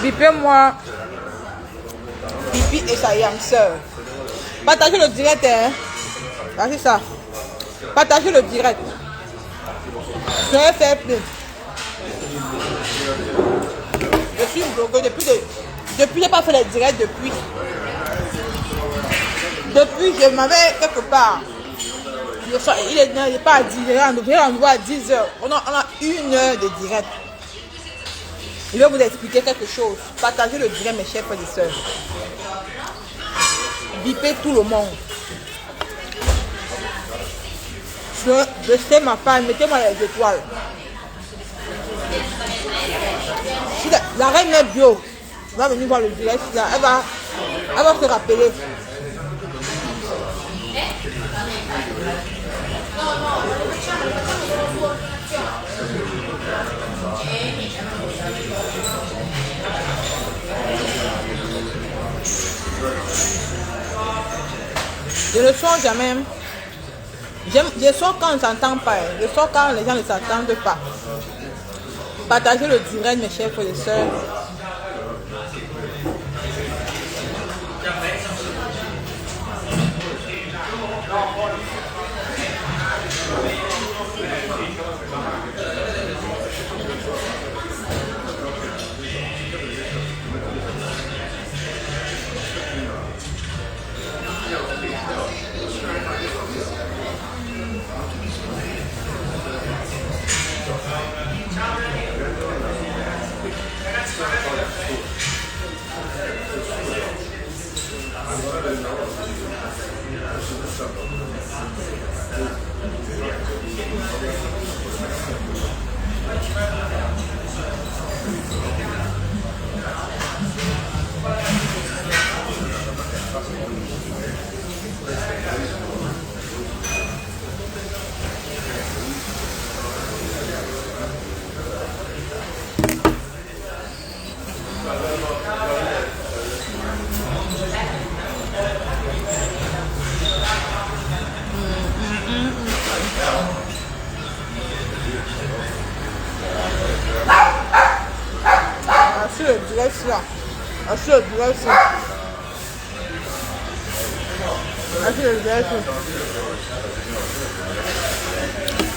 Bipez-moi Pipi et sa yam sœur. Partagez le direct, hein. Ah, c'est ça. Partagez le direct. Je vais faire plus. Je suis bloqué depuis j'ai pas fait les directs depuis. Depuis je m'avais quelque part. Il est pas à 10 h, on voit à 10 h. On a 1 heure de direct. Je vais vous expliquer quelque chose. Partagez le direct, mes chers frères et sœurs. Bipez tout le monde. Je sais ma femme, mettez-moi les étoiles. Si la reine est bio va venir voir le direct, elle va se rappeler. Je ne sens jamais. Je sors quand on ne s'entend pas. Je sors quand les gens ne s'entendent pas. Partagez le direct, mes chers frères et sœurs.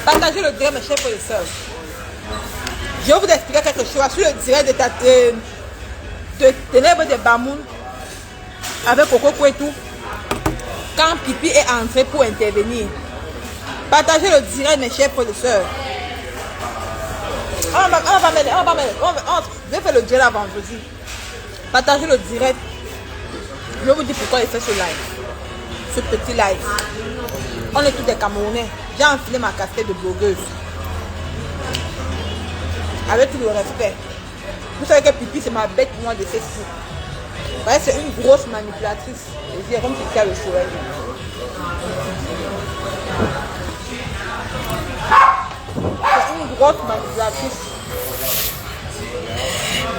Partagez le direct, mes chers frères et sœurs. Je vais vous expliquer quelque chose sur le direct de Ténèbres de Bamoun avec Coco et tout. Quand Pipi est entré pour intervenir. Partagez le direct, mes chers frères et sœurs. Je vais faire le direct avant vendredi. Partagez le direct. Je vais vous dire pourquoi il fait ce live. Ce petit live. On est tous des Camerounais. J'ai enfilé ma casquette de blogueuse. Avec tout le respect. Vous savez que Pipi c'est ma bête noire de Facebook. Vous voyez, c'est une grosse manipulatrice. Je dis comme si c'était le soleil. C'est une grosse manipulatrice.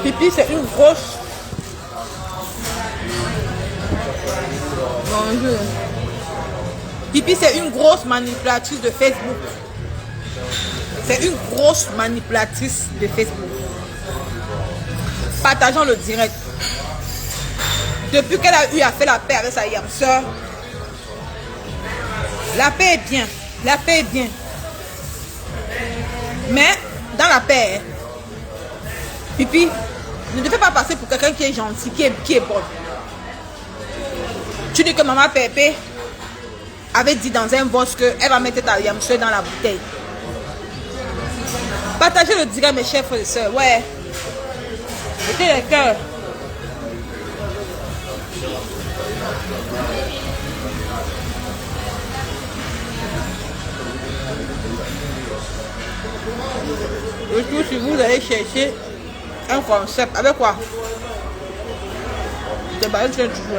Pipi c'est une grosse. Bonjour. Pipi c'est une grosse manipulatrice de Facebook. C'est une grosse manipulatrice de Facebook. Partageons le direct. Depuis qu'elle a eu à faire la paix avec sa yam sœur, la paix est bien. La paix est bien. Mais dans la paix, Pipi ne te fais pas passer pour quelqu'un qui est gentil, qui est bon. Tu dis que maman Pépé avait dit dans un boss qu'elle va mettre ta yam sœur dans la bouteille. Partagez le direct, mes chers frères et sœurs. Ouais. Mettez les cœurs. Le tout, si vous allez chercher un concept, avec quoi? Des barils de toujours.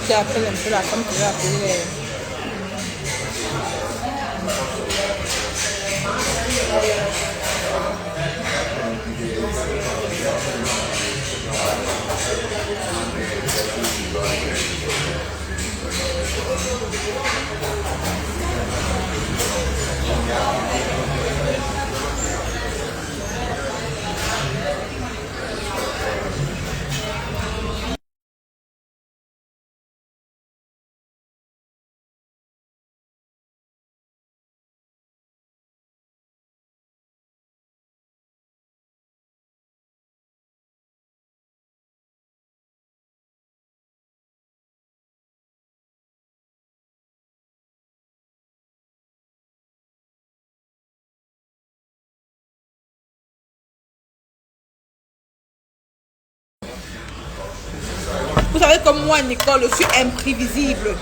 C'est après un peu la femme qui va appeler. Vous savez comme moi, Nicole, je suis imprévisible.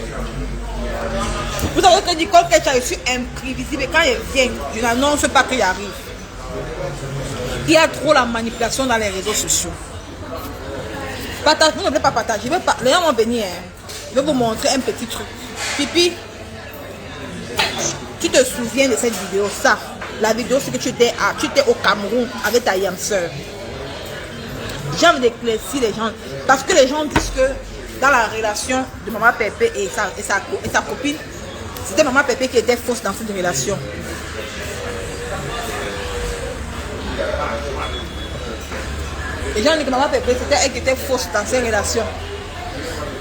Vous savez que Nicole, je suis imprévisible. Et quand elle vient, je n'annonce pas qu'il arrive. Il y a trop la manipulation dans les réseaux sociaux. Partage, vous ne voulez pas partager. Les gens vont venir. Je vais vous montrer un petit truc. Pipi, tu te souviens de cette vidéo, ça? La vidéo, c'est que tu étais au Cameroun avec ta yam soeur. J'ai envie d'éclaircir les gens. Parce que les gens disent que dans la relation de maman Pépé et sa copine, c'était maman Pépé qui était fausse dans cette relation. Les gens disent que maman Pépé, c'était elle qui était fausse dans cette relation.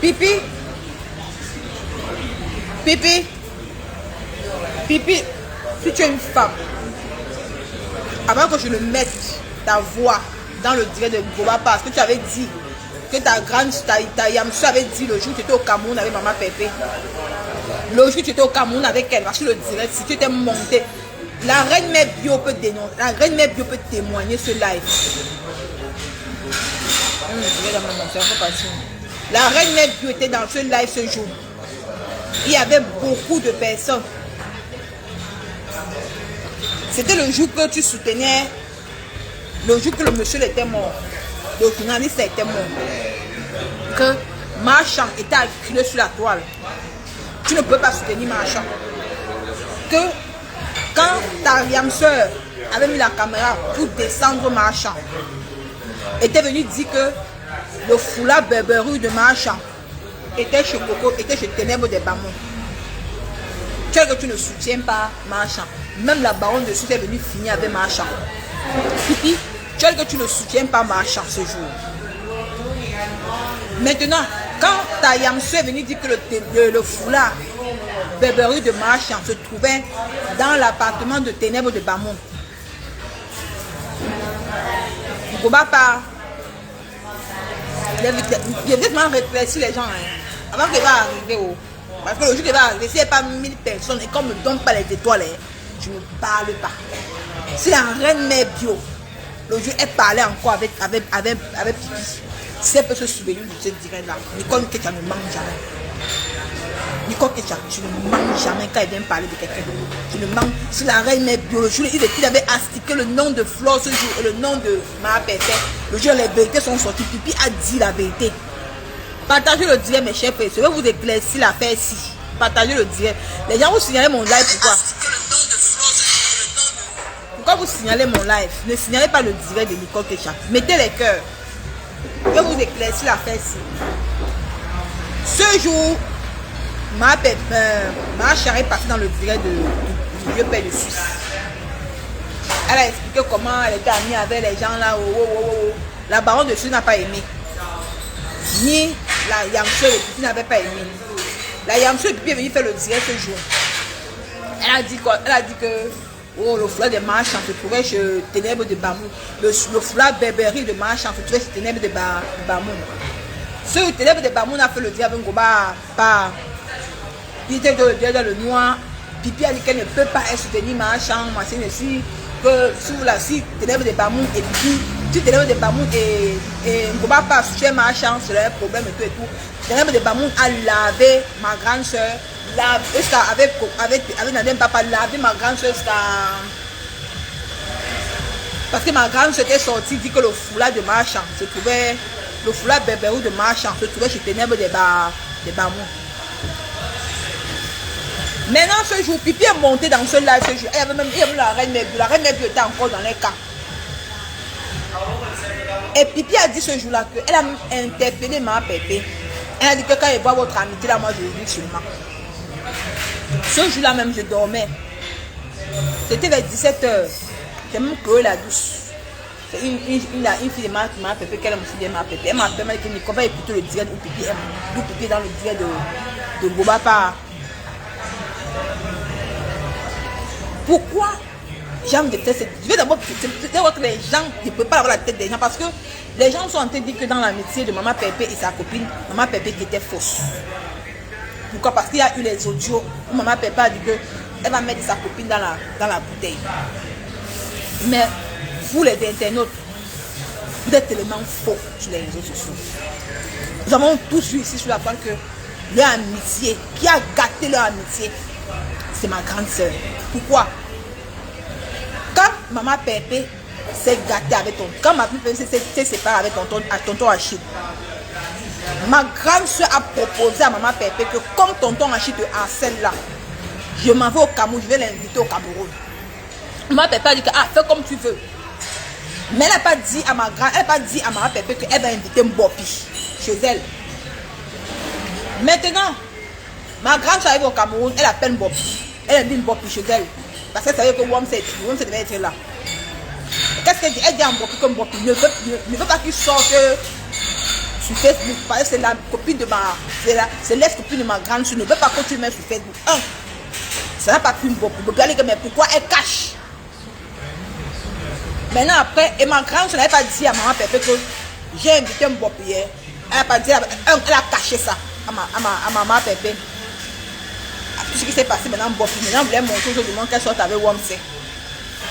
Pipi, si tu es une femme, avant que je ne mette ta voix dans le direct de Goba, parce que tu avais dit que ta Yamsu avait dit le jour où tu étais au Cameroun avec maman Pépé, le jour où tu étais au Cameroun avec elle, parce que le direct, si tu étais monté, la reine mère bio peut dénoncer, la reine mère bio peut témoigner ce live. La reine mère bio était dans ce live ce jour. Il y avait beaucoup de personnes. C'était le jour que tu soutenais, le jour que le monsieur était mort, le journaliste était mort, que Marchand était acculé sur la toile. Tu ne peux pas soutenir Marchand. Que quand ta Yam soeur avait mis la caméra pour descendre Marchand, était venu dire que le foulard Berberu de Marchand était chez Coco, était chez Ténèbres des Bamons. Tu sais que tu ne soutiens pas Marchand. Même la baronne de Suisse est venue finir avec Marchand. Pipi, tu sais que tu ne soutiens pas Marchand ce jour. Maintenant, quand ta Yamsu est venue dire que le foulard Berberu de Marchand se trouvait dans l'appartement de Ténèbres de Bamon, Goba part. Je vais vraiment réfléchir les gens avant qu'il va arriver. Parce que le jour qu'il va arriver, s'il n'y a pas 1000 personnes et qu'on ne me donne pas les étoiles, je ne parle pas. Si la reine mère bio, le jour elle parlait encore avec Pipi, si elle peut se souvenir de cette direct-là, Nicole Ketia ne mange jamais. Nicole Ketia, tu ne manges jamais quand elle vient parler de quelqu'un. Tu ne manges. Si la reine mère bio, le jour il avait astiqué le nom de Flore ce jour et le nom de Ma Pépé, le jour les vérités sont sorties, Pipi a dit la vérité. Partagez le direct, mes chers frères. Je vais vous éclaircir l'affaire ici. Partagez le direct. Les gens vous signalez mon live, pourquoi? Pourquoi vous signalez mon live? Ne signalez pas le direct de Nicole Kecha. Mettez les cœurs. Je vais vous éclaircir l'affaire ici. Ce jour, ma chérie est partie dans le direct du vieux père de Suisse. Elle a expliqué comment elle était amie avec les gens là. La baronne de Suisse n'a pas aimé. Ni la Yamsou et Pipi n'avaient pas aimé. La Yamsou et Pipi est venue faire le direct ce jour. Elle a dit que oh, le foulard de marchand se trouvait chez Ténèbres de Bamoun. Le foulard Berberi de marchand se trouvait chez Ténèbres de Bamoun. Ce Ténèbres de Bamoun a fait le direct avec Ngoba par. Il était dans le noir. Pipi a dit qu'elle ne peut pas être soutenue marchand. Machin aussi. Que sous la si Ténèbres de Bamoun et Pipi. Tu Ténèbres de Bamoun et Ngoba pas soutenir marchand, c'est leur problème et tout et tout. Ténèbres de Bamoun a lavé ma grande soeur. Avec Nadem Papa lavé ma grande soeur. Parce que ma grande soeur était sortie, dit que le foulard de marchand se trouvait. Le foulard Berbérou de marchand se trouvait chez Ténèbres de Bamoun. Maintenant, ce jour, Pipi est monté dans ce live ce jour. Il y avait même la reine Mébule. La reine Mébule était encore dans les cas. Et Pipi a dit ce jour-là qu'elle a interpellé ma pépé. Elle a dit que quand elle voit votre amitié, là, moi, je le dis seulement. Ce jour-là même, je dormais. C'était vers 17h. J'ai même Chloé la douce. C'est une fille de ma pépé, qu'elle aime aussi de ma pépé. Elle m'a appelé, elle m'a dit qu'on va écouter le direct où Pipi est dans le direct de Bobapa. Pourquoi j'aime de faire cette... Je vais d'abord dire que les gens ne peuvent pas avoir la tête des gens parce que les gens sont en train de dire que dans l'amitié de Maman Pépé et sa copine, Maman Pépé qui était fausse. Pourquoi? Parce qu'il y a eu les audios où Maman Pépé a dit qu'elle va mettre sa copine dans la bouteille. Mais vous les internautes, vous êtes tellement faux sur les réseaux sociaux. Nous avons tous vu ici sur la toile que leur amitié, qui a gâté leur amitié, c'est ma grande soeur. Pourquoi? Quand Maman Pépé s'est gâtée avec tonton, quand ma Pépé s'est séparée avec tonton Achille, ma grande soeur a proposé à Maman Pépé que comme tonton Achille te harcèle là, je m'en vais au Cameroun, je vais l'inviter au Cameroun. Maman Pépé a dit que fais comme tu veux. Mais elle n'a pas dit à Maman Pépé qu'elle va inviter Mbopi chez elle. Maintenant, ma grande soeur arrive au Cameroun, elle appelle Mbopi. Elle invite Mbopi chez elle. Parce qu'elle savait que Womset devait être là. Qu'est-ce qu'elle dit? Elle dit à Mbopi que Mbopi ne veut pas qu'il sorte sur Facebook. Parce que c'est la copine de c'est l'ex-copine de ma grande soeur. Ne veut pas que tu le mets sur Facebook. Ça n'a pas pu Mbopi. Mbopi a dit que mais pourquoi elle cache? Maintenant après, et ma grande soeur n'avait pas dit à Maman Pépé que j'ai invité Mbopi hier. Elle n'a pas dit, elle a caché ça à Maman Pépé. Tout ce qui s'est passé maintenant, Mbopi, maintenant, voulait montrer aujourd'hui qu'elle sorte avec Womset.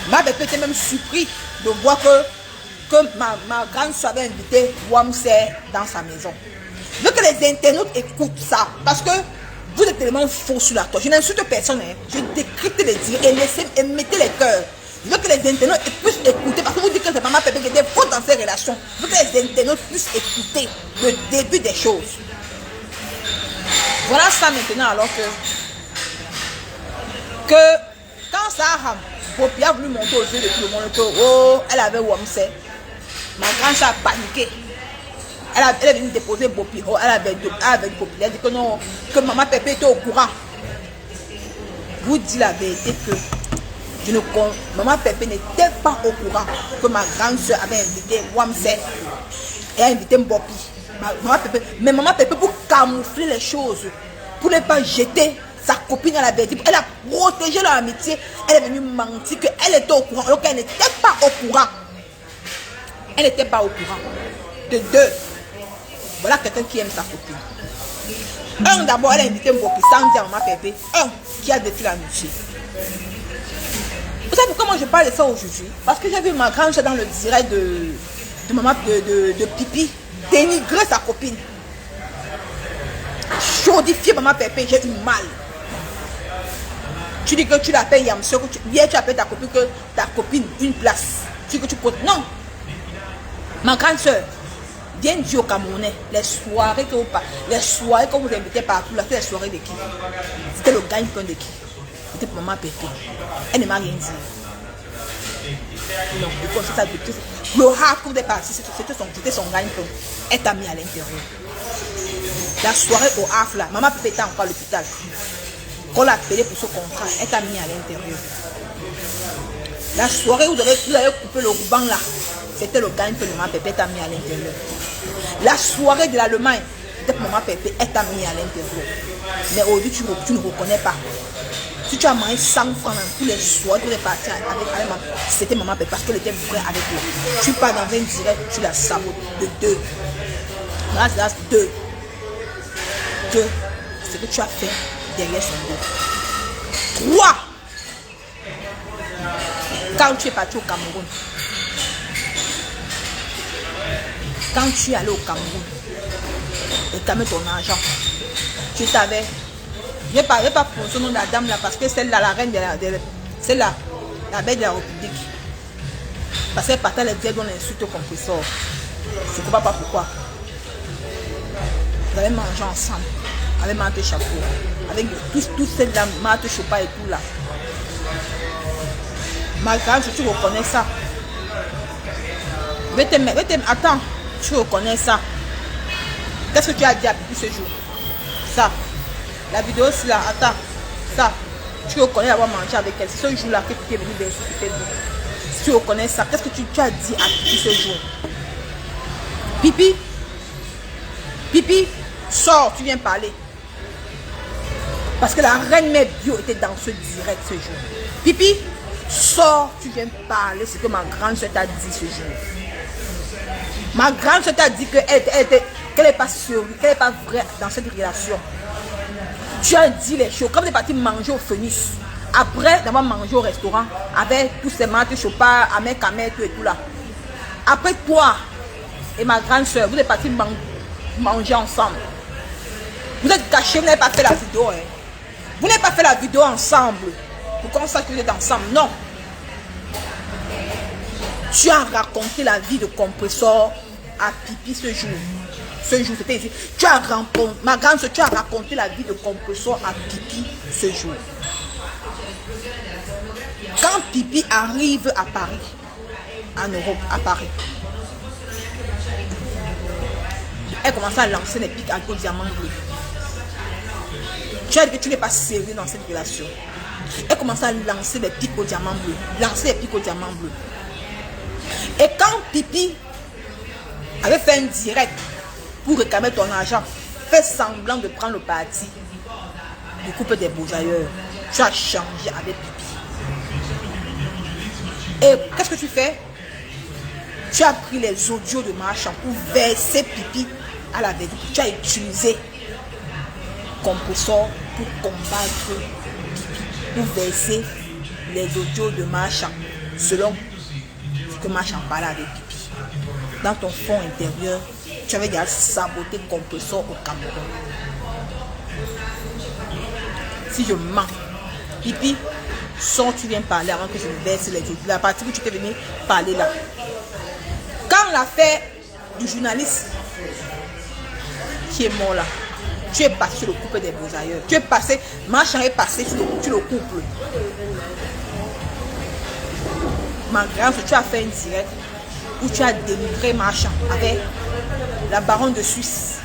Ma Pépé était même surpris de voir que ma grande soeur avait invité Womset dans sa maison. Je veux que les internautes écoutent ça, parce que vous êtes tellement faux sur la toile. Je n'insulte personne, hein. Je décrypte les dires et mettez les cœurs. Je veux que les internautes puissent écouter, parce que vous dites que c'est Maman Pépé qui était faux dans ces relations. Je veux que les internautes puissent écouter le début des choses. Voilà ça maintenant, alors que quand Sarah Bopi a voulu monter aux yeux de tout le monde que oh, elle avait Womset, ma grande soeur a paniqué. Elle est venue déposer Bopi. Oh, elle avait Bopi. Elle a dit que non, que Maman Pépé était au courant. Vous dites la vérité que Maman Pépé n'était pas au courant que ma grande soeur avait invité Womset et a invité Bopi. Mais Maman Pépé, pour camoufler les choses, pour ne pas jeter sa copine à la vérité, elle a protégé leur amitié. Elle est venue mentir qu'elle était au courant alors qu'elle n'était pas au courant. Elle n'était pas au courant. De deux, voilà quelqu'un qui aime sa copine. Un, d'abord, elle a invité Mbopi sans dire à Maman Pépé. Un, qui a détruit l'amitié. Vous savez pourquoi moi je parle de ça aujourd'hui? Parce que j'ai vu ma grande soeur dans le direct de Maman de Pipi dénigrer sa copine. Chaudifier Maman Pépé, j'ai eu mal. Tu dis que tu l'appelles Yamseur, hier tu appelles ta copine une place. Tu dis que tu peux. Non. Ma grande soeur, Viens dire aux Camerounais, les soirées que vous invitez partout, là, c'était les soirées de qui? C'était le gagne-pain de qui? C'était pour maman Pépé. Elle ne m'a rien dit. Non, du coup, c'est ça. Le rap que vous êtes parti, c'était son gagne-pain. Elle t'a mis à l'intérieur. La soirée au HAF, là, maman Pépé était encore à l'hôpital. Qu'on l'a appelé pour ce contrat, elle t'a mis à l'intérieur. La soirée où vous avez coupé le ruban là, c'était le gagne-pain de maman Pépé, elle t'a mis à l'intérieur. La soirée de l'Allemagne, c'était pour maman Pépé, elle t'a mis à l'intérieur. Mais aujourd'hui, tu ne reconnais pas. Si tu as mangé 100 francs dans tous les soirs, tu es parti avec maman, c'était maman Pépé parce qu'elle était vraie avec toi. Tu pars dans un direct, tu la sabotes de 2. Là, c'est 2. Ce que tu as fait derrière son dos. 3. Quand tu es parti au Cameroun, quand tu es allé au Cameroun, et tu as mis ton argent, tu t'avais. Je ne vais pas pour ce nom de la dame là parce que celle-là, la reine celle-là, la belle de la République. Parce qu'elle partait les dire dans l'insulte au compresseur. Je ne sais pas pourquoi. Vous allez manger ensemble. Avec Marthe Chapeau. Avec toutes ces dames, Marthe Chopa et tout là. Malgré que tu reconnais ça. Attends, tu reconnais ça. Qu'est-ce que tu as dit depuis ce jour? Ça. La vidéo c'est là, attends. Ça. Tu reconnais avoir mangé avec elle. C'est ce jour-là que tu es venu vers si tu reconnais ça, qu'est-ce que tu as dit depuis ce jour? Pipi. Pipi. Sors, tu viens parler. Parce que la reine mère bio était dans ce direct ce jour. Pipi, sors, tu viens parler ce que ma grande soeur t'a dit ce jour. Ma grande soeur t'a dit qu'elle n'est pas sûre, qu'elle n'est pas vraie dans cette relation. Tu as dit les choses. Comme tu es parti manger au Phoenix, après d'avoir mangé au restaurant, avec tous ces maths, Chopin, Amek, Kamet, tout et tout là. Après toi et ma grande soeur, vous êtes partis manger ensemble. Vous êtes cachés, vous n'avez pas fait la vidéo. Hein. Vous n'avez pas fait la vidéo ensemble. Pour qu'on sache que vous êtes ensemble. Non. Tu as raconté la vie de compresseur à Pipi ce jour. Ce jour, c'était ici. Tu as raconté, ma grande soeur, tu as raconté la vie de compresseur à Pipi ce jour. Quand Pipi arrive à Paris, en Europe, à Paris, elle commence à lancer les pics au diamant bleu. Tu as dit que tu n'es pas sérieux dans cette relation. Elle commence à lancer les pics au diamant bleu. Lancer les pics au diamant bleu. Et quand Pipi avait fait un direct pour réclamer ton argent, fais semblant de prendre le parti du couple des beaux ailleurs. Tu as changé avec Pipi. Et qu'est-ce que tu fais? Tu as pris les audios de Marchand pour verser Pipi à la vérité. Tu as utilisé compresseur pour combattre Pipi, pour verser les audios de Marchand selon ce que Marchand parlait avec Pipi. Dans ton fond intérieur, tu avais déjà saboté compresseur au Cameroun. Si je mens, Pipi, sors, tu viens parler avant que je me verse les audios. La partie où tu peux venir parler là. Quand l'affaire du journaliste qui est mort là, tu es passé sur le couple des beaux ailleurs. Tu es passé, Marchand est passé sur le couple. Ma grande, tu as fait une direct où tu as dénigré Marchand avec la baronne de Suisse.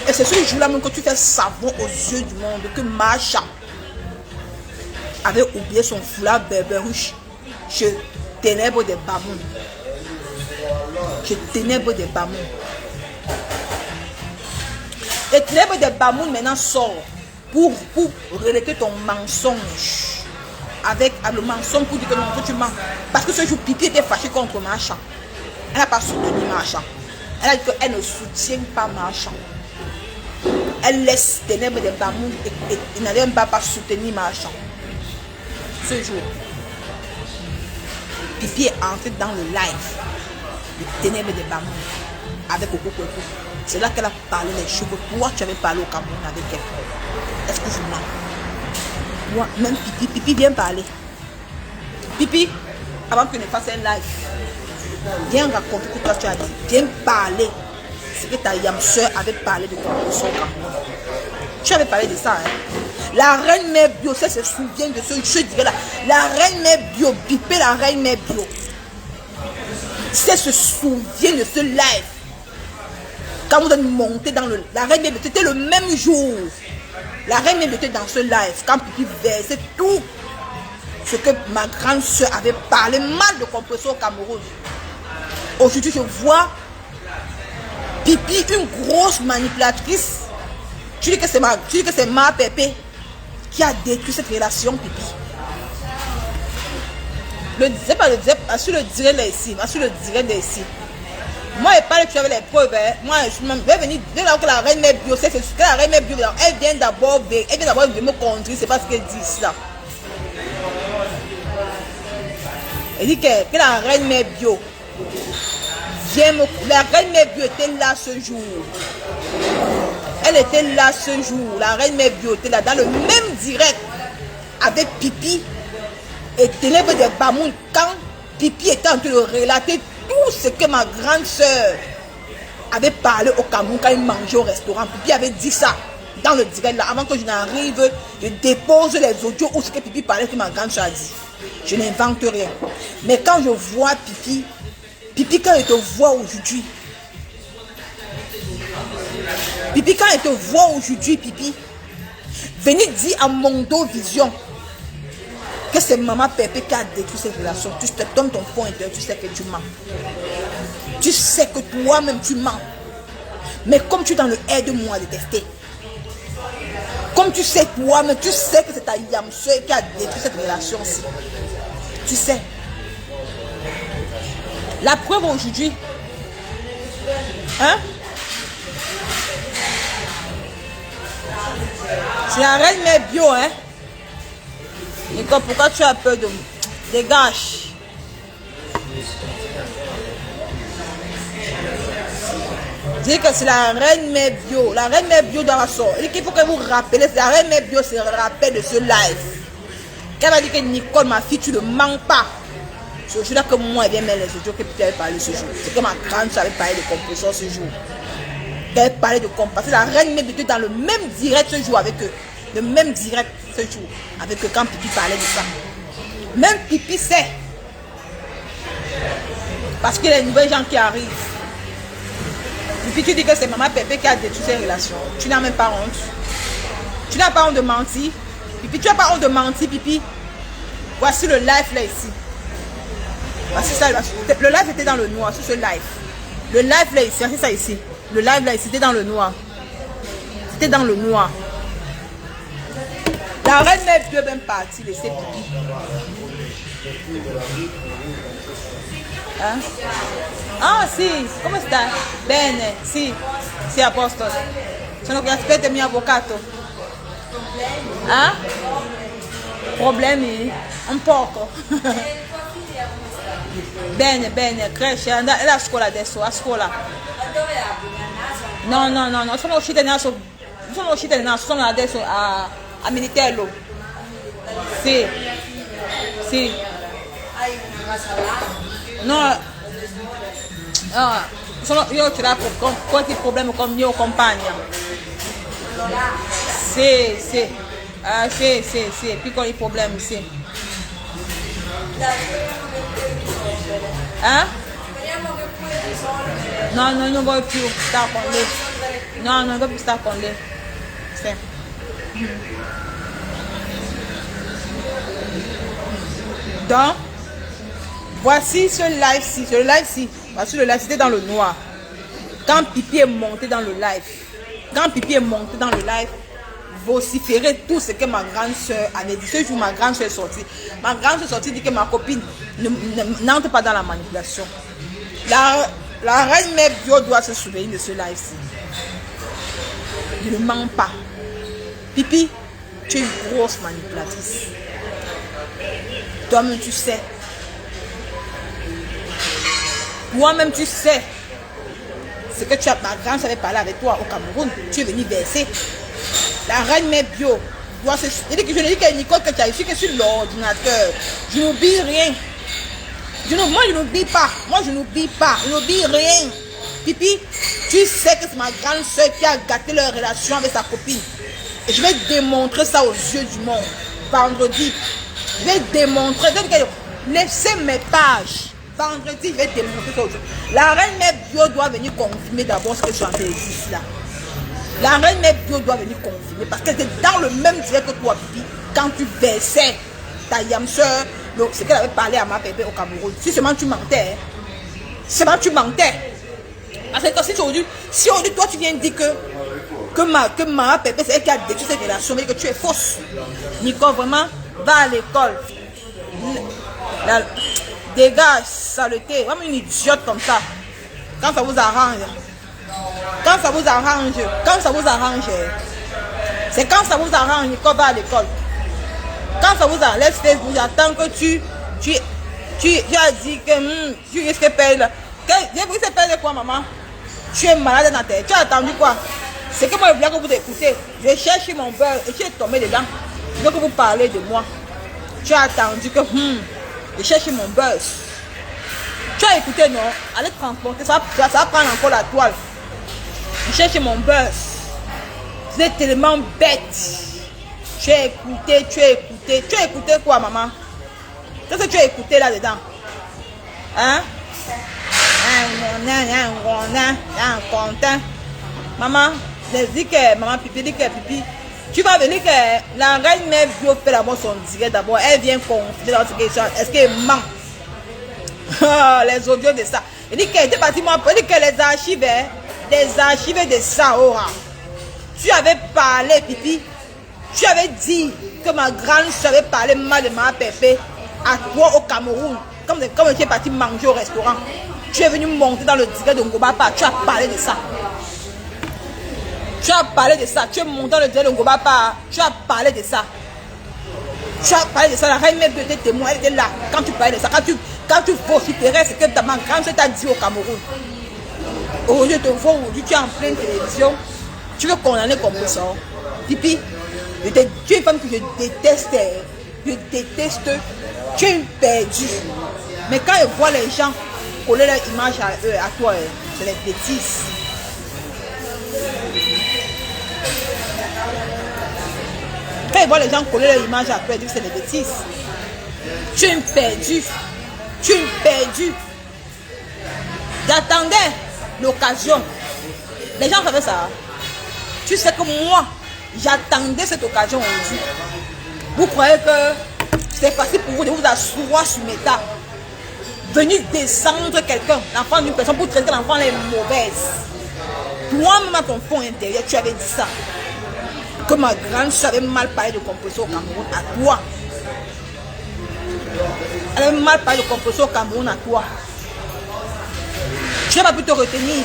Et c'est ce jour-là même que tu fais savoir aux yeux du monde que Marchand avait oublié son foulard berberuche chez Ténèbres des Bamoun. Chez Ténèbres des Bamoun. Et Ténèbres des Bamoun maintenant sort pour relater ton mensonge. Avec le mensonge pour dire que non, que tu mens. Parce que ce jour, Pipi était fâché contre Marchand. Elle n'a pas soutenu Marchand. Elle a dit qu'elle ne soutient pas Marchand. Elle laisse Ténèbres des Bamoun et n'allait même pas soutenir Marchand. Ce jour, Pipi est entré dans le live de Ténèbres des Bamoun avec Coco Coco. C'est là qu'elle a parlé les choses. Pourquoi tu avais parlé au Cameroun avec elle? Est-ce que je mens? Moi, même Pipi vient parler. Pipi, avant que tu ne fasses un live, viens raconter ce que toi tu as dit. Viens parler. ce que ta yam soeur avait parlé de ton poisson au Cameroun. Tu avais parlé de ça, hein? La reine mère bio, ça se souvient de ce je dirais là. La reine mère bio, bipé la reine mère bio. Ça se souvient de ce live. Quand vous êtes monté dans le... La reine mère bio, c'était le même jour. La reine mère bio était dans ce live. Quand Pipi versait tout ce que ma grande soeur avait parlé mal de compression au Cameroun. Aujourd'hui, je vois Pipi, une grosse manipulatrice. Tu dis que c'est ma Pépé qui a détruit cette relation, Pipi. C'est pas le dire, sur le direct là ici, sur le direct là ici. Moi, je parle que tu avais les preuves. Hein. Moi, je vais venir, dès là que la reine mère bio, c'est que la reine mère bio, elle vient d'abord de me conduire, c'est pas ce qu'elle dit ça. Elle dit que la reine mère bio vient me... La reine mère bio était là ce jour. Elle était là ce jour. La reine mère bio était là dans le même direct avec Pipi et Ténèbres des Bamoun quand Pipi était en train de relater tout ce que ma grande soeur avait parlé au Cameroun quand il mangeait au restaurant. Pipi avait dit ça dans le direct là. Avant que je n'arrive, je dépose les audios où ce que Pipi parlait que ma grande soeur a dit. Je n'invente rien. Mais quand je vois Pipi, quand il te voit aujourd'hui, Pipi, quand il te voit aujourd'hui, Pipi, venez dire à Mondo Vision que c'est maman Pépé qui a détruit cette relation. Tu te donnes ton fond intérieur, tu sais que tu mens. Tu sais que toi-même tu mens. Mais comme tu es dans le aide-moi de tester, comme tu sais toi-même, tu sais que c'est ta yam soeur qui a détruit cette relation-ci. Tu sais. La preuve aujourd'hui, hein? C'est la reine mère bio, hein? Nico, pourquoi tu as peur de moi? Dégage. Dis que c'est la reine mère bio. La reine mère bio dans la sorte. Il faut que vous rappelez. La reine mère bio se rappelle de ce live. Qu'elle va dire que Nicole, ma fille, tu ne mens pas. Je suis là que moi, elle vient mettre les audios que tu avais parlé ce jour. C'est que ma grande soeur avait parlé de compression ce jour. Elle parlait de compassion. La reine mère bio dans le même direct ce jour avec eux. Le même direct ce jour avec eux quand Pipi parlait de ça. Même Pipi sait. Parce qu'il y a les nouvelles gens qui arrivent. Et puis tu dis que c'est maman Pépé qui a détruit ces relations. Tu n'as même pas honte. Tu n'as pas honte de mentir. Pipi, tu n'as pas honte de mentir, Pipi. Voici le live là ici. Voici ça. Le live était dans le noir, sur ce live. Le live là ici, c'est ça ici. Le live là ici, c'était dans le noir. C'était dans le noir. La reine mère Dieu même partie, laisser Pipi. Hein? Ah, si, come sta? Bene, sì, sì, a posto. Sono qui aspetta il mio avvocato. Ah? Problemi? Un poco. Bene, bene, cresce, è a scuola adesso, a scuola. No, no, no, no, sono uscita nel naso, sono adesso a Militello. Sì, sì. No, io ce l'ho con qualche problema con mio compagno. Sì, sì. Sì, piccoli problemi, sì. Eh? No, non voglio più stare con lei. No, non voglio più stare con lei. Sì. Donc, voici ce live-ci. Ce live-ci, voici le live, c'était dans le noir. Quand Pipi est monté dans le live, vociférer tout ce que ma grande soeur avait dit. Ce jour, ma grande soeur est sortie. Ma grande soeur est sortie dit que ma copine n'entre pas dans la manipulation. La reine mère bio doit se souvenir de ce live-ci. Je ne mens pas. Pipi, tu es une grosse manipulatrice. Toi-même, tu sais. Moi-même, tu sais. Ce que tu as, ma grande avait parlé avec toi au Cameroun. Tu es venu verser. La reine mère bio doit se... Je ne dis que Nicole que tu as ici que sur l'ordinateur. Je n'oublie rien. Moi, je n'oublie pas. Je n'oublie rien. Pipi, tu sais que c'est ma grande soeur qui a gâté leur relation avec sa copine. Et je vais démontrer ça aux yeux du monde. Vendredi, je vais démontrer. Laissez mes pages. Vendredi, je vais démontrer ça aux yeux. La reine mère bio doit venir confirmer d'abord ce que je suis en train de dire là. La reine mère bio doit venir confirmer parce qu'elle était dans le même direct que toi, Pipi, quand tu versais ta yam soeur, ce qu'elle avait parlé à ma bébé au Cameroun. Si seulement tu mentais, seulement tu mentais. Parce que si aujourd'hui toi tu viens dire que ma bébé c'est elle qui a détruit cette relation, mais que tu es fausse. Nicole, vraiment, va à l'école. Dégage, saleté, vraiment une idiote comme ça. Quand ça vous arrange. Quand ça vous arrange. Quand ça vous arrange. C'est quand ça vous arrange, Nicole, va à l'école. Quand ça vous arrange, laisse Facebook, j'attends que tu as dit que tu risques de perdre. J'ai pris cette perdre quoi, maman? Tu es malade dans ta tête. Tu as attendu quoi? C'est que moi je voulais que vous écoutez. Je cherche mon beurre et tu es tombé dedans. Je veux que vous parlez de moi. Tu as attendu que je cherche mon beurre. Tu as écouté, non? Allez transporter, ça va prendre encore la toile. Je cherche mon beurre. Vous êtes tellement bête. Tu as écouté. Tu as écouté quoi, maman? Qu'est-ce que tu as écouté là-dedans? Hein? Maman, dis que maman Pipi, dit que Pipi, tu vas venir que la reine mère bio fait d'abord son direct d'abord. Elle vient confier dans cette question. Est-ce qu'elle ment? Les audios de ça. Elle dit qu'elle était partie, moi, elle dit que les archives de ça, tu avais parlé, Pipi. Tu avais dit que ma grande soeur avait parlé mal de ma Pépé à toi au Cameroun. Comme tu es parti manger au restaurant. Tu es venu monter dans le direct de Ngobapa. Tu as parlé de ça. Tu as parlé de ça. Tu es monté dans le direct de Ngobapa. Tu as parlé de ça. Tu as parlé de ça. La reine mère était témoin. Elle était là. Quand tu parlais de ça. Quand tu vociférais ce que ta grande soeur t'a dit au Cameroun. Aujourd'hui, tu es en pleine télévision. Tu veux condamner comme ça. Pipi, tu es une femme que je déteste. Je déteste. Tu es une perdue. Mais quand ils voient les gens coller leur image à toi, c'est les bêtises. Quand ils voient les gens coller leur image à toi, ils disent que c'est des bêtises. Tu es une perdue. Tu es une perdue. J'attendais l'occasion. Les gens savaient ça. Tu sais que moi, j'attendais cette occasion aujourd'hui. Vous croyez que c'est facile pour vous de vous asseoir sur mes tas, venir descendre quelqu'un, l'enfant d'une personne, pour traiter l'enfant les mauvaises. Toi-même à ton fond intérieur, tu avais dit ça. Que ma grande soeur avait mal parlé de composition au Cameroun à toi. Elle avait mal parlé de composition au Cameroun à toi. Tu n'as pas pu te retenir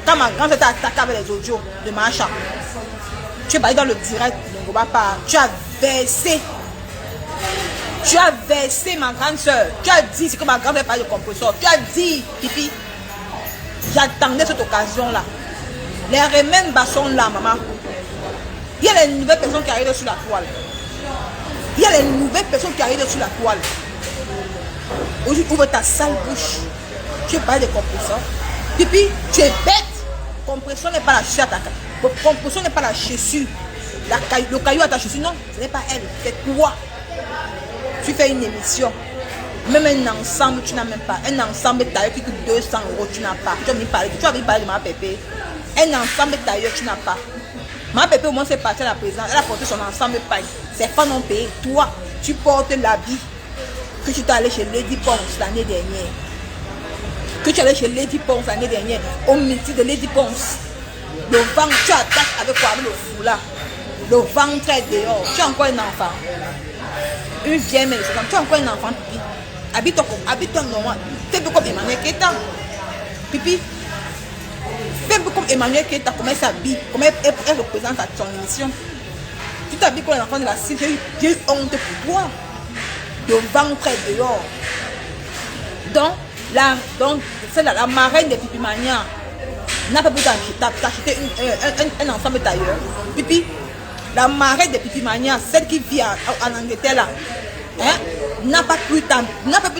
quand ma grande soeur t'a attaqué avec les audios de Macha. Tu es parti dans le direct de Ngobapa. Tu as versé. Tu as versé ma grande soeur. Tu as dit ce que ma grande soeur parle de composition. Tu as dit, Pipi, j'attendais cette occasion-là. Les remèdes sont là, maman. Il y a les nouvelles personnes qui arrivent sur la toile. Il y a les nouvelles personnes qui arrivent sur la toile. Aujourd'hui, ouvre ta sale bouche. Tu es parlé de compression. Pipi, tu es bête. Compression n'est pas la chaussure à ta compression n'est pas la chaussure. Le caillou à ta chaussure, non, ce n'est pas elle, c'est toi. Tu fais une émission. Même un ensemble, tu n'as même pas. Un ensemble tailleur qui coûte 200 €, tu n'as pas. Tu as envie de parler de ma Pépé. Un ensemble tailleur, tu n'as pas. Ma Pépé, au moins, c'est parti à la présidence. Elle a porté son ensemble paille. Ses femmes ont payé. Toi, tu portes l'habit que tu t'es allé chez Lady Ponce l'année dernière. Que tu es allé chez Lady Ponce l'année dernière. Au métier de Lady Ponce. Le ventre, tu attaques avec quoi? Avec le foulard. Le ventre est dehors. Tu es encore un enfant. Une vieille mère de 60 ans. Tu es encore un enfant, Pipi. Habite-toi normal. Fais un peu comme Emmanuel Keita. Pipi. Fais un peu comme Emmanuel Keita. Comment elle s'habille. Comment elle représente son émission. Tu t'habilles comme un enfant de la cité. J'ai eu honte pour toi. Le ventre est dehors. Donc, la marraine de Pipi Mania n'a pas pu t'acheter un ensemble tailleur. Pipi, la marraine de Pipi Mania, celle qui vit en Angleterre là, n'a pas pu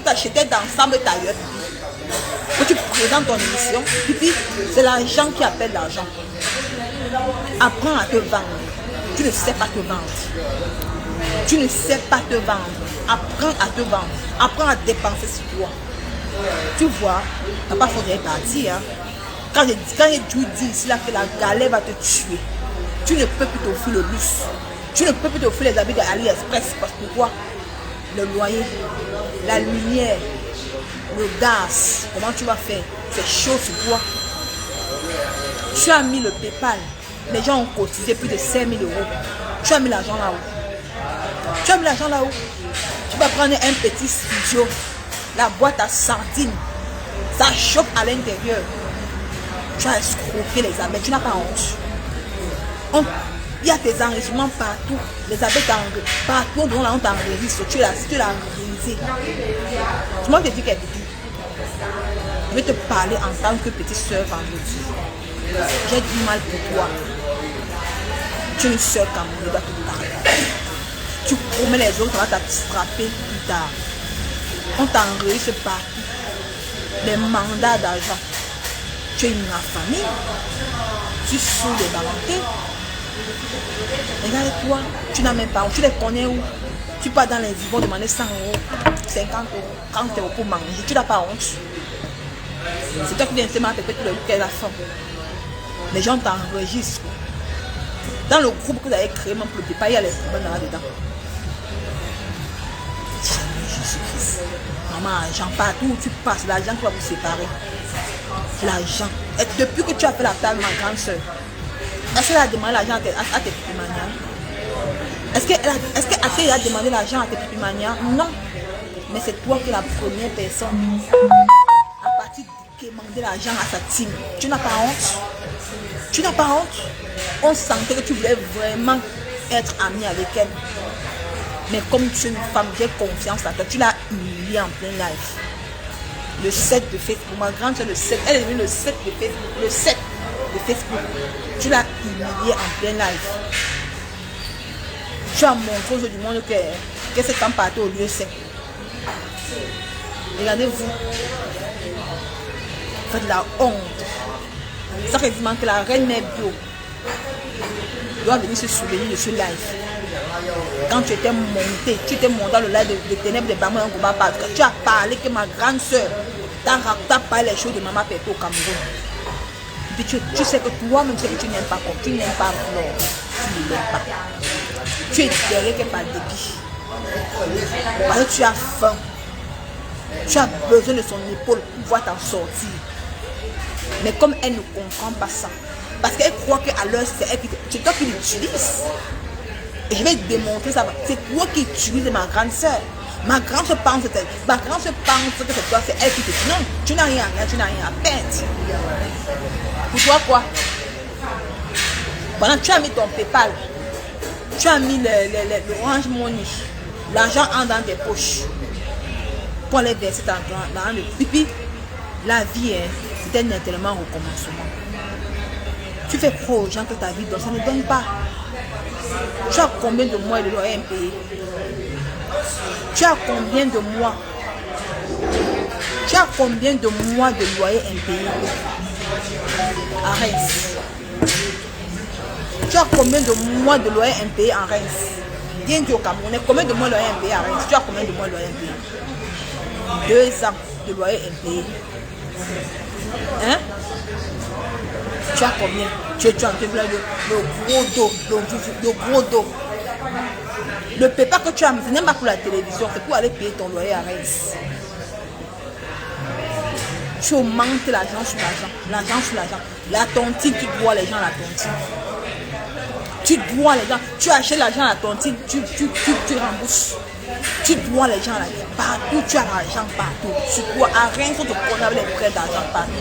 t'acheter d'ensemble tailleur. que tu présentes ton émission, puis c'est l'argent qui appelle l'argent. Apprends à te vendre. Tu ne sais pas te vendre. Tu ne sais pas te vendre. Apprends à te vendre. Apprends à dépenser sur toi. Tu vois, papa faudrait partir. Hein. Quand je dis ici là que la galère va te tuer, tu ne peux plus t'offrir le luxe. Tu ne peux plus t'offrir les habits de AliExpress. Parce que pourquoi? Le loyer, la lumière, le gaz. Comment tu vas faire? C'est chaud sur toi. Tu as mis le PayPal. Les gens ont cotisé plus de 5 000 euros. Tu as mis l'argent là-haut. Tu as mis l'argent là-haut. Tu vas prendre un petit studio. La boîte à sardines. Ça chauffe à l'intérieur. Tu as escroqué les abeilles. Tu n'as pas honte. Il y a tes enregistrements partout. Les abeilles t'enregistrent. Partout dont on t'enregistre. Tu l'as réalisé. Tu m'as dit quelque chose. Je vais te parler en tant que petite soeur vendredi. J'ai du mal pour toi. Tu es une soeur camerounaise, dois te parler. Tu promets les autres, on va t'attraper plus tard. On t'enregistre partout. Les mandats d'argent. Tu es une famille. Tu sous les balantés. Regarde-toi, tu n'as même pas. Tu les connais où? Tu pars dans les ils vont demander 100 euros, 50 euros, 30 euros pour manger. Tu n'as pas honte. C'est toi qui viens de te répéter le week-end la femme. Les gens t'enregistrent. Dans le groupe que vous avez créé, même pour le PayPal, il y a les problèmes là-dedans. Jésus-Christ. Maman, argent, partout où tu passes, l'argent qui va vous séparer. L'argent. Et depuis que tu as fait la table, ma grande soeur, est-ce qu'elle a demandé l'argent à tes petits manières? Est-ce qu'elle a demandé l'argent à tes petits manières? Non. Mais c'est toi qui es la première personne à partir de demander l'argent à sa team. Tu n'as pas honte? Tu n'as pas honte? On sentait que tu voulais vraiment être ami avec elle. Mais comme tu es une femme, j'ai confiance en toi. Tu l'as humiliée en plein live. Le 7 de Facebook. Ma grande soeur, le 7. Elle est devenue le 7 de Facebook. Le 7 de Facebook. Tu l'as humiliée en plein live. Tu as montré aux autres du monde que cette femme partait au lieu sec. Regardez-vous. Faites la honte. Ça fait vraiment que la reine mère bio doit venir se souvenir de ce live. Quand tu étais monté dans le live de ténèbres de Bamou en Gouba, parce que tu as parlé que ma grande soeur t'a parlé les choses de Maman Pépo au Cameroun. Et puis tu sais que toi-même, c'est que tu n'aimes pas comme tu n'aimes pas non, tu ne l'aimes pas. Tu es derrière que par dépit. Parce que tu as faim. Tu as besoin de son épaule pour pouvoir t'en sortir. Mais comme elle ne comprend pas ça, parce qu'elle croit qu'à l'heure, c'est toi qui l'utilise. Et je vais te démontrer ça. C'est toi qui utilises ma grande soeur. Ma grande soeur pense que c'est toi, c'est elle qui te dit non, tu n'as rien, tu n'as rien à perdre. Pour toi quoi? Pendant que tu as mis ton PayPal, tu as mis l'Orange Money, l'argent entre dans tes poches pour les verser dans le pipi. La vie, c'est un éternellement recommencement. Tu fais croire aux gens que ta vie donne, ça ne donne pas. Tu as combien de mois de loyer impayé? Tu as combien de mois? Tu as combien de mois de loyer impayé? Arrête. Tu as combien de mois de loyer impayé en Reims? Viens dire au Camerounais, combien de mois de loyer impayé en Reims? Tu as combien de mois de loyer impayé? 2 ans de loyer impayé. Hein? Tu as combien? Tu as le gros dos, le gros dos. Le PayPal que tu as, ce n'est pas pour la télévision, c'est pour aller payer ton loyer à Reims. Tu augmentes l'argent sur l'argent, l'argent sur l'argent. La tontine, tu dois les gens la tontine. Tu dois les gens, tu achètes l'argent à la tontine, tu rembourses. Tu dois les gens là. Partout, tu as l'argent partout. Tu dois à Reims, on te connaît avec les prêts d'argent partout.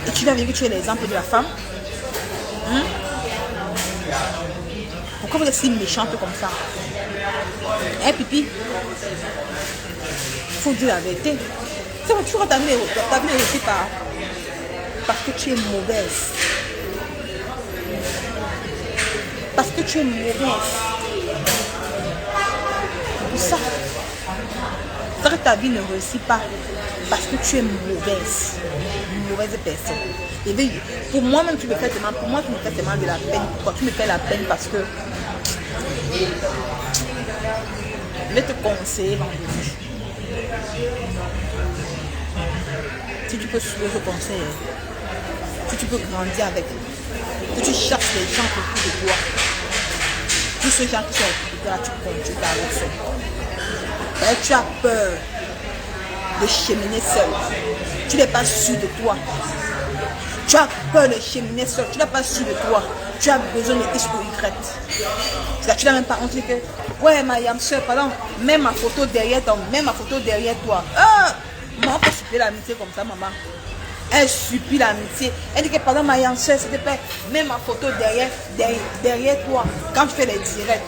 Et tu vas dire que tu es l'exemple de la femme. Pourquoi vous êtes si méchante comme ça? Hein, pipi? Il faut dire la vérité. C'est vrai, tu vas t'amener aussi parce que tu es mauvaise. Parce que tu es mauvaise. C'est ça. C'est que ta vie ne réussit pas parce que tu es mauvaise. Une mauvaise personne. Et bien, pour moi-même, tu me fais tellement, pour moi, tu me fais tellement de la peine. Pourquoi tu me fais la peine? Parce que je vais te conseiller vendredi. Si tu peux suivre ce conseil, si tu peux grandir avec, que tu cherches les gens autour de toi, tous ces gens qui sont autour de toi, tu conduis ta leçon. Tu as peur de cheminer seul. Tu n'es pas sûr de toi. Tu as peur de cheminer seul. Tu n'es pas sûr de toi. Tu as besoin de X ou Y. C'est-à-dire tu n'as même pas honte que, ouais, ma yam soeur, pardon, mets ma photo derrière toi, mets ma photo derrière toi. Maman peut supplier l'amitié comme ça, maman. Elle supplie l'amitié. Elle dit que, pardon, ma yam soeur, s'il te plaît, mets ma photo derrière toi quand tu fais les directs.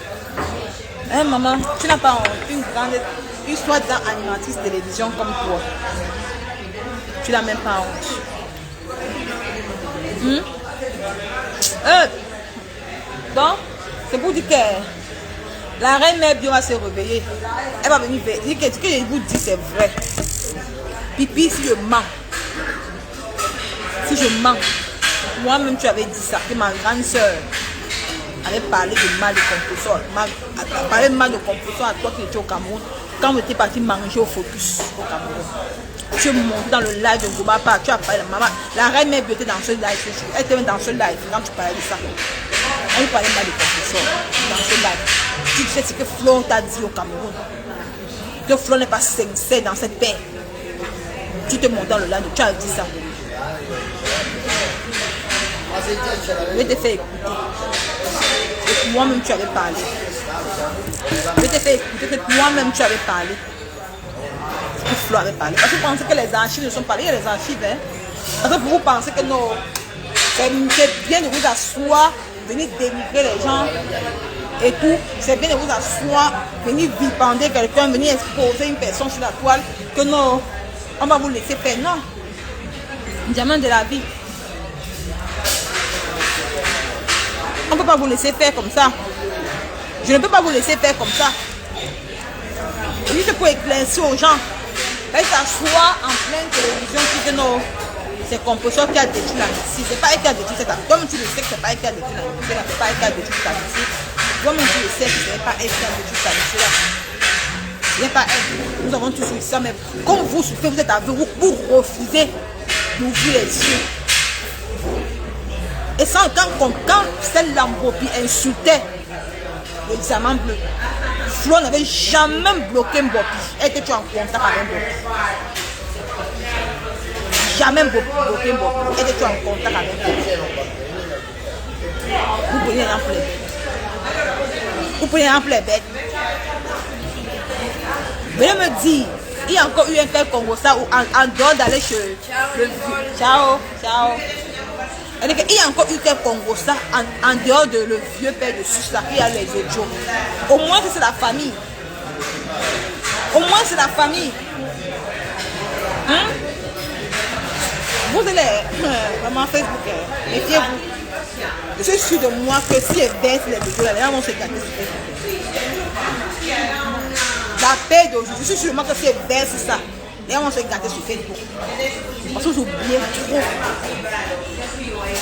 Hein, maman, tu n'as pas honte. Une grande, une soi-disant animatrice télévision comme toi. Tu n'as même pas honte. Bon, c'est pour dire que la reine mère Bio va se réveiller. Elle va venir dire que ce que je vous dis c'est vrai. Pipi, si je mens, moi-même tu avais dit ça, que ma grande soeur avait parlé de mal de composants, parlé de mal de composants à toi qui étais au Cameroun, quand on était parti manger au Focus au Cameroun. Tu es monté dans le live de Gobapa, tu as parlé de maman. La reine mère Bio était dans ce live, elle était dans ce live quand tu parlais de ça. Elle parlait mal de composants dans ce live. Tu sais ce que Flo t'a dit au Cameroun. Que Flo n'est pas sincère dans cette paix. Tu te montes dans le live, tu as dit ça. Je t'ai fait écouter. Et moi-même tu avais parlé. Je t'ai fait écouter que moi-même tu avais parlé. Que Flo avait parlé. Parce que vous pensez que les archives ne sont pas là. Il y a les archives. Hein? Parce que vous pensez que non. C'est bien de vous asseoir, venir dénigrer les gens et tout. C'est bien de vous asseoir, venir vilipender quelqu'un, venir exposer une personne sur la toile. Que non, on va vous laisser faire. Non. Diamant de la vie. On ne peut pas vous laisser faire comme ça. Je ne peux pas vous laisser faire comme ça. Juste pour éclaircir aux gens. Elle s'assoit en pleine télévision qui dit non. C'est Composant qui a détruit l'amitié. C'est pas elle qui a détruit cette amitié. Comme tu le sais que c'est pas elle qui a détruit l'amitié. C'est pas elle qui a détruit cette amitié. Comme tu le sais que ce n'est pas elle qui a détruit cette amitié. Ce n'est pas elle. Nous avons tous eu ça. Mais comme vous souffrez, vous êtes aveugle, vous refusez d'ouvrir les yeux. Et sans, quand celle Lambopi insultait le diamant bleu, Flo n'avait jamais bloqué Mbopi. Elle était en contact avec Mbopi. Jamais bloqué Mbopi. Elle était en contact avec Mbopi. Vous prenez un peu. Vous prenez un peu les bêtes. Venez me dire, il y a encore eu un tel Congo ça où en dehors d'aller chez le vieux. Ciao, ciao. Il y a encore eu quel Congo ça en dehors de le vieux père de Susa, il y a les autres. Au moins c'est la famille. Au moins c'est la famille. Hein? Vous allez vraiment Facebook, méfiez-vous. Je suis sûr de moi que si elle baisse les vidéos, les gens vont se gâter sur Facebook. La paix d'aujourd'hui, je suis sûr de moi que si elle baisse ça, les gens vont se gâter sur Facebook. Parce que vous oubliez trop.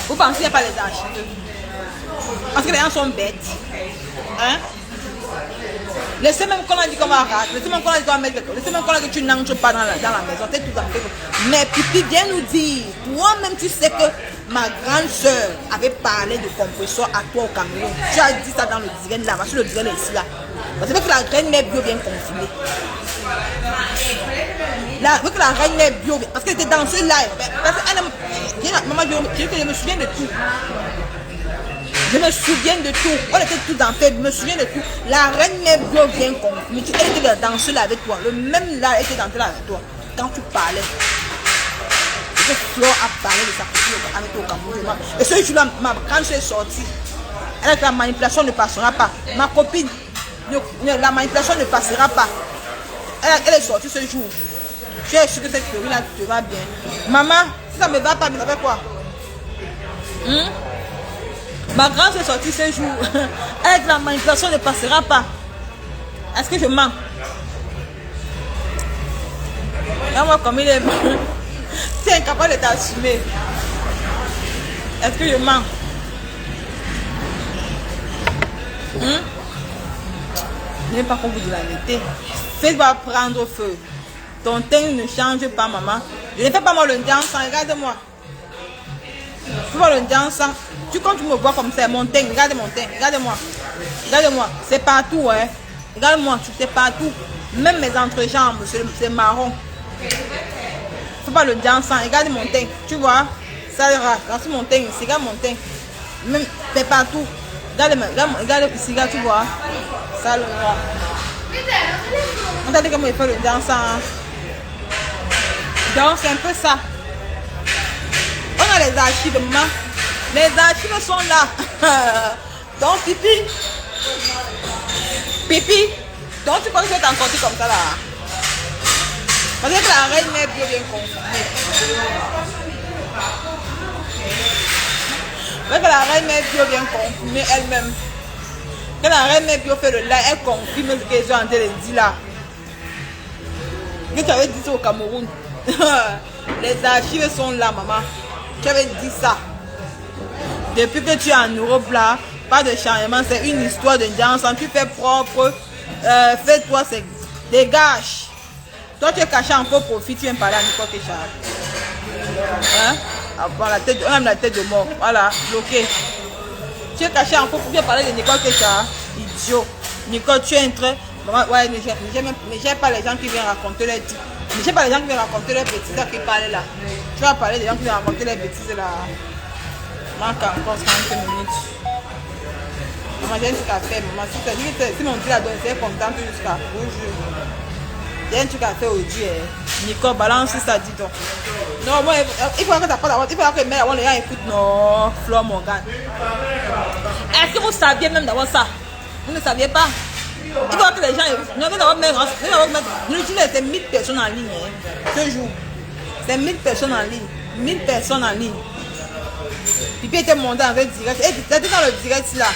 Vous pensez qu'il n'y a pas les archives? Parce que les gens sont bêtes. Hein? Laissez même qu'on a dit qu'on va rater. Laissez même qu'on a dit qu'on va mettre. Laissez même qu'on a dit que tu n'entres pas dans la maison. C'est tout à fait. Mais Pipi vient nous dire. Toi-même, tu sais que ma grande soeur avait parlé de compresseur à toi au Cameroun. Tu as dit ça dans le direct là. Parce que le direct est ici là. Parce que la reine mère bio vient confirmer. Avec la reine mère bio, parce qu'elle était dans ce live. Parce que maman, je me souviens de tout. Je me souviens de tout. On était tous en fait. Je me souviens de tout. La reine mère bio vient confirmer. Elle était dans ce live avec toi. Le même là, elle était dans ce live avec toi. Quand tu parlais. Et que Flo a parlé de sa culture avec toi au Cameroun. Et ce jour-là, quand je suis sortie, elle a dit la manipulation ne passera pas. Ma copine, la manipulation ne passera pas. Elle est sortie ce jour. Je suis sûre que cette théorie-là te va bien. Maman, si ça ne me va pas, mais ça fait quoi? Ma grande est sortie ce jour. Elle dit la manipulation ne passera pas. Est-ce que je mens? Regarde-moi comme il est. Tu es incapable de t'assumer. Est-ce que je mens? Je n'ai pas compris de la vérité. Fais-toi prendre feu. Ton teint ne change pas, maman. Je ne fais pas moi le dansant, regarde-moi. Fais-moi le dansant. Quand tu me vois comme ça, mon teint, regarde mon teint, regarde-moi. Regarde-moi, c'est partout, hein. Regarde-moi, c'est partout. Même mes entrejambes, c'est marron. Fais pas le dansant, regarde mon teint. Tu vois, ça ira. Regarde mon teint ici, regarde mon teint. Même, c'est partout. Regarde ici, regarde, tu vois. Ça le voit. Regardez comment il fait le dansant. Donc c'est un peu ça. On a les archives, maman. Les archives sont là. Donc pipi. Pipi. Donc tu penses que tu es encore comme ça là. Parce que la reine mère bio bien confirmée. Parce que la reine mère bio bien confirmée elle-même. Quand la reine mère bio fait le live, elle confirme ce qu'ils ont en train de dire là. Que tu avais dit ça au Cameroun. Les archives sont là, maman. Tu avais dit ça. Depuis que tu es en Europe là, pas de changement, c'est une histoire de dansant. Tu fais propre, fais-toi, c'est dégage. Toi tu es caché en faux profit, tu viens parler à Nicole Kéchar. Hein? On a la tête de mort. Voilà, bloqué. Tu es caché en faux profit, tu viens parler de Nicole Kéchar. Idiot. Nicole, tu es en train. Ouais, mais j'aime pas les gens qui viennent raconter les titres. Je sais pas les gens qui viennent raconter les bêtises qui parlent là. Tu vas parler des gens qui viennent raconter les bêtises là. Manque encore 30 minutes. Maman, j'ai un truc à faire, maman. Si mon Dieu a donné, c'est contente jusqu'à bonjour. J'ai un truc à faire au Dieu. Nicole, balance ça, dis donc. Non, moi, il faut que tu apportes, il faut que les gens écoutent. Non, Flore Morgan. Est-ce que vous saviez même d'avoir ça? Vous ne saviez pas? Il faut que les gens écoutent. Non, nous utilisons ces 1000 personnes en ligne. Ce jour. C'est 1000 personnes en ligne. 1000 personnes en ligne. Pipi était monté dans le direct. C'était dans le direct là.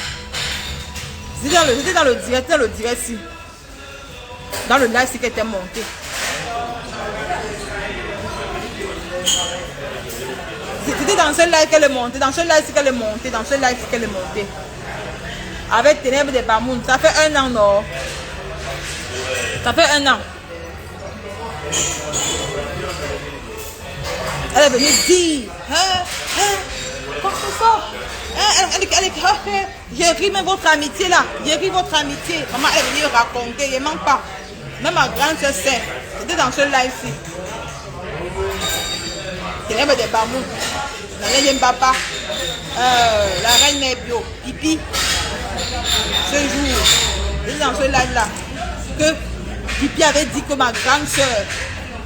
C'était dans le direct ici. Dans le live, c'est qu'elle était montée. C'était dans ce live qu'elle est montée. Dans ce live, c'est qu'elle est montée. Dans ce live, c'est qu'elle est montée. Avec Ténèbres de Bamoun. Ça fait 1 an, non? Ça fait 1 an. Elle est venue dire. Quoi que ce soit. J'ai ri même votre amitié là. J'ai ri votre amitié. Maman, elle est venue raconter. Il ne manque pas. Même ma grande soeur sait. C'était dans ce live-ci. Ténèbres de Bamoun. Nana Papa. La reine mère bio. Pipi. Ce jour. C'était dans ce live-là. Que Pipi avait dit que ma grande soeur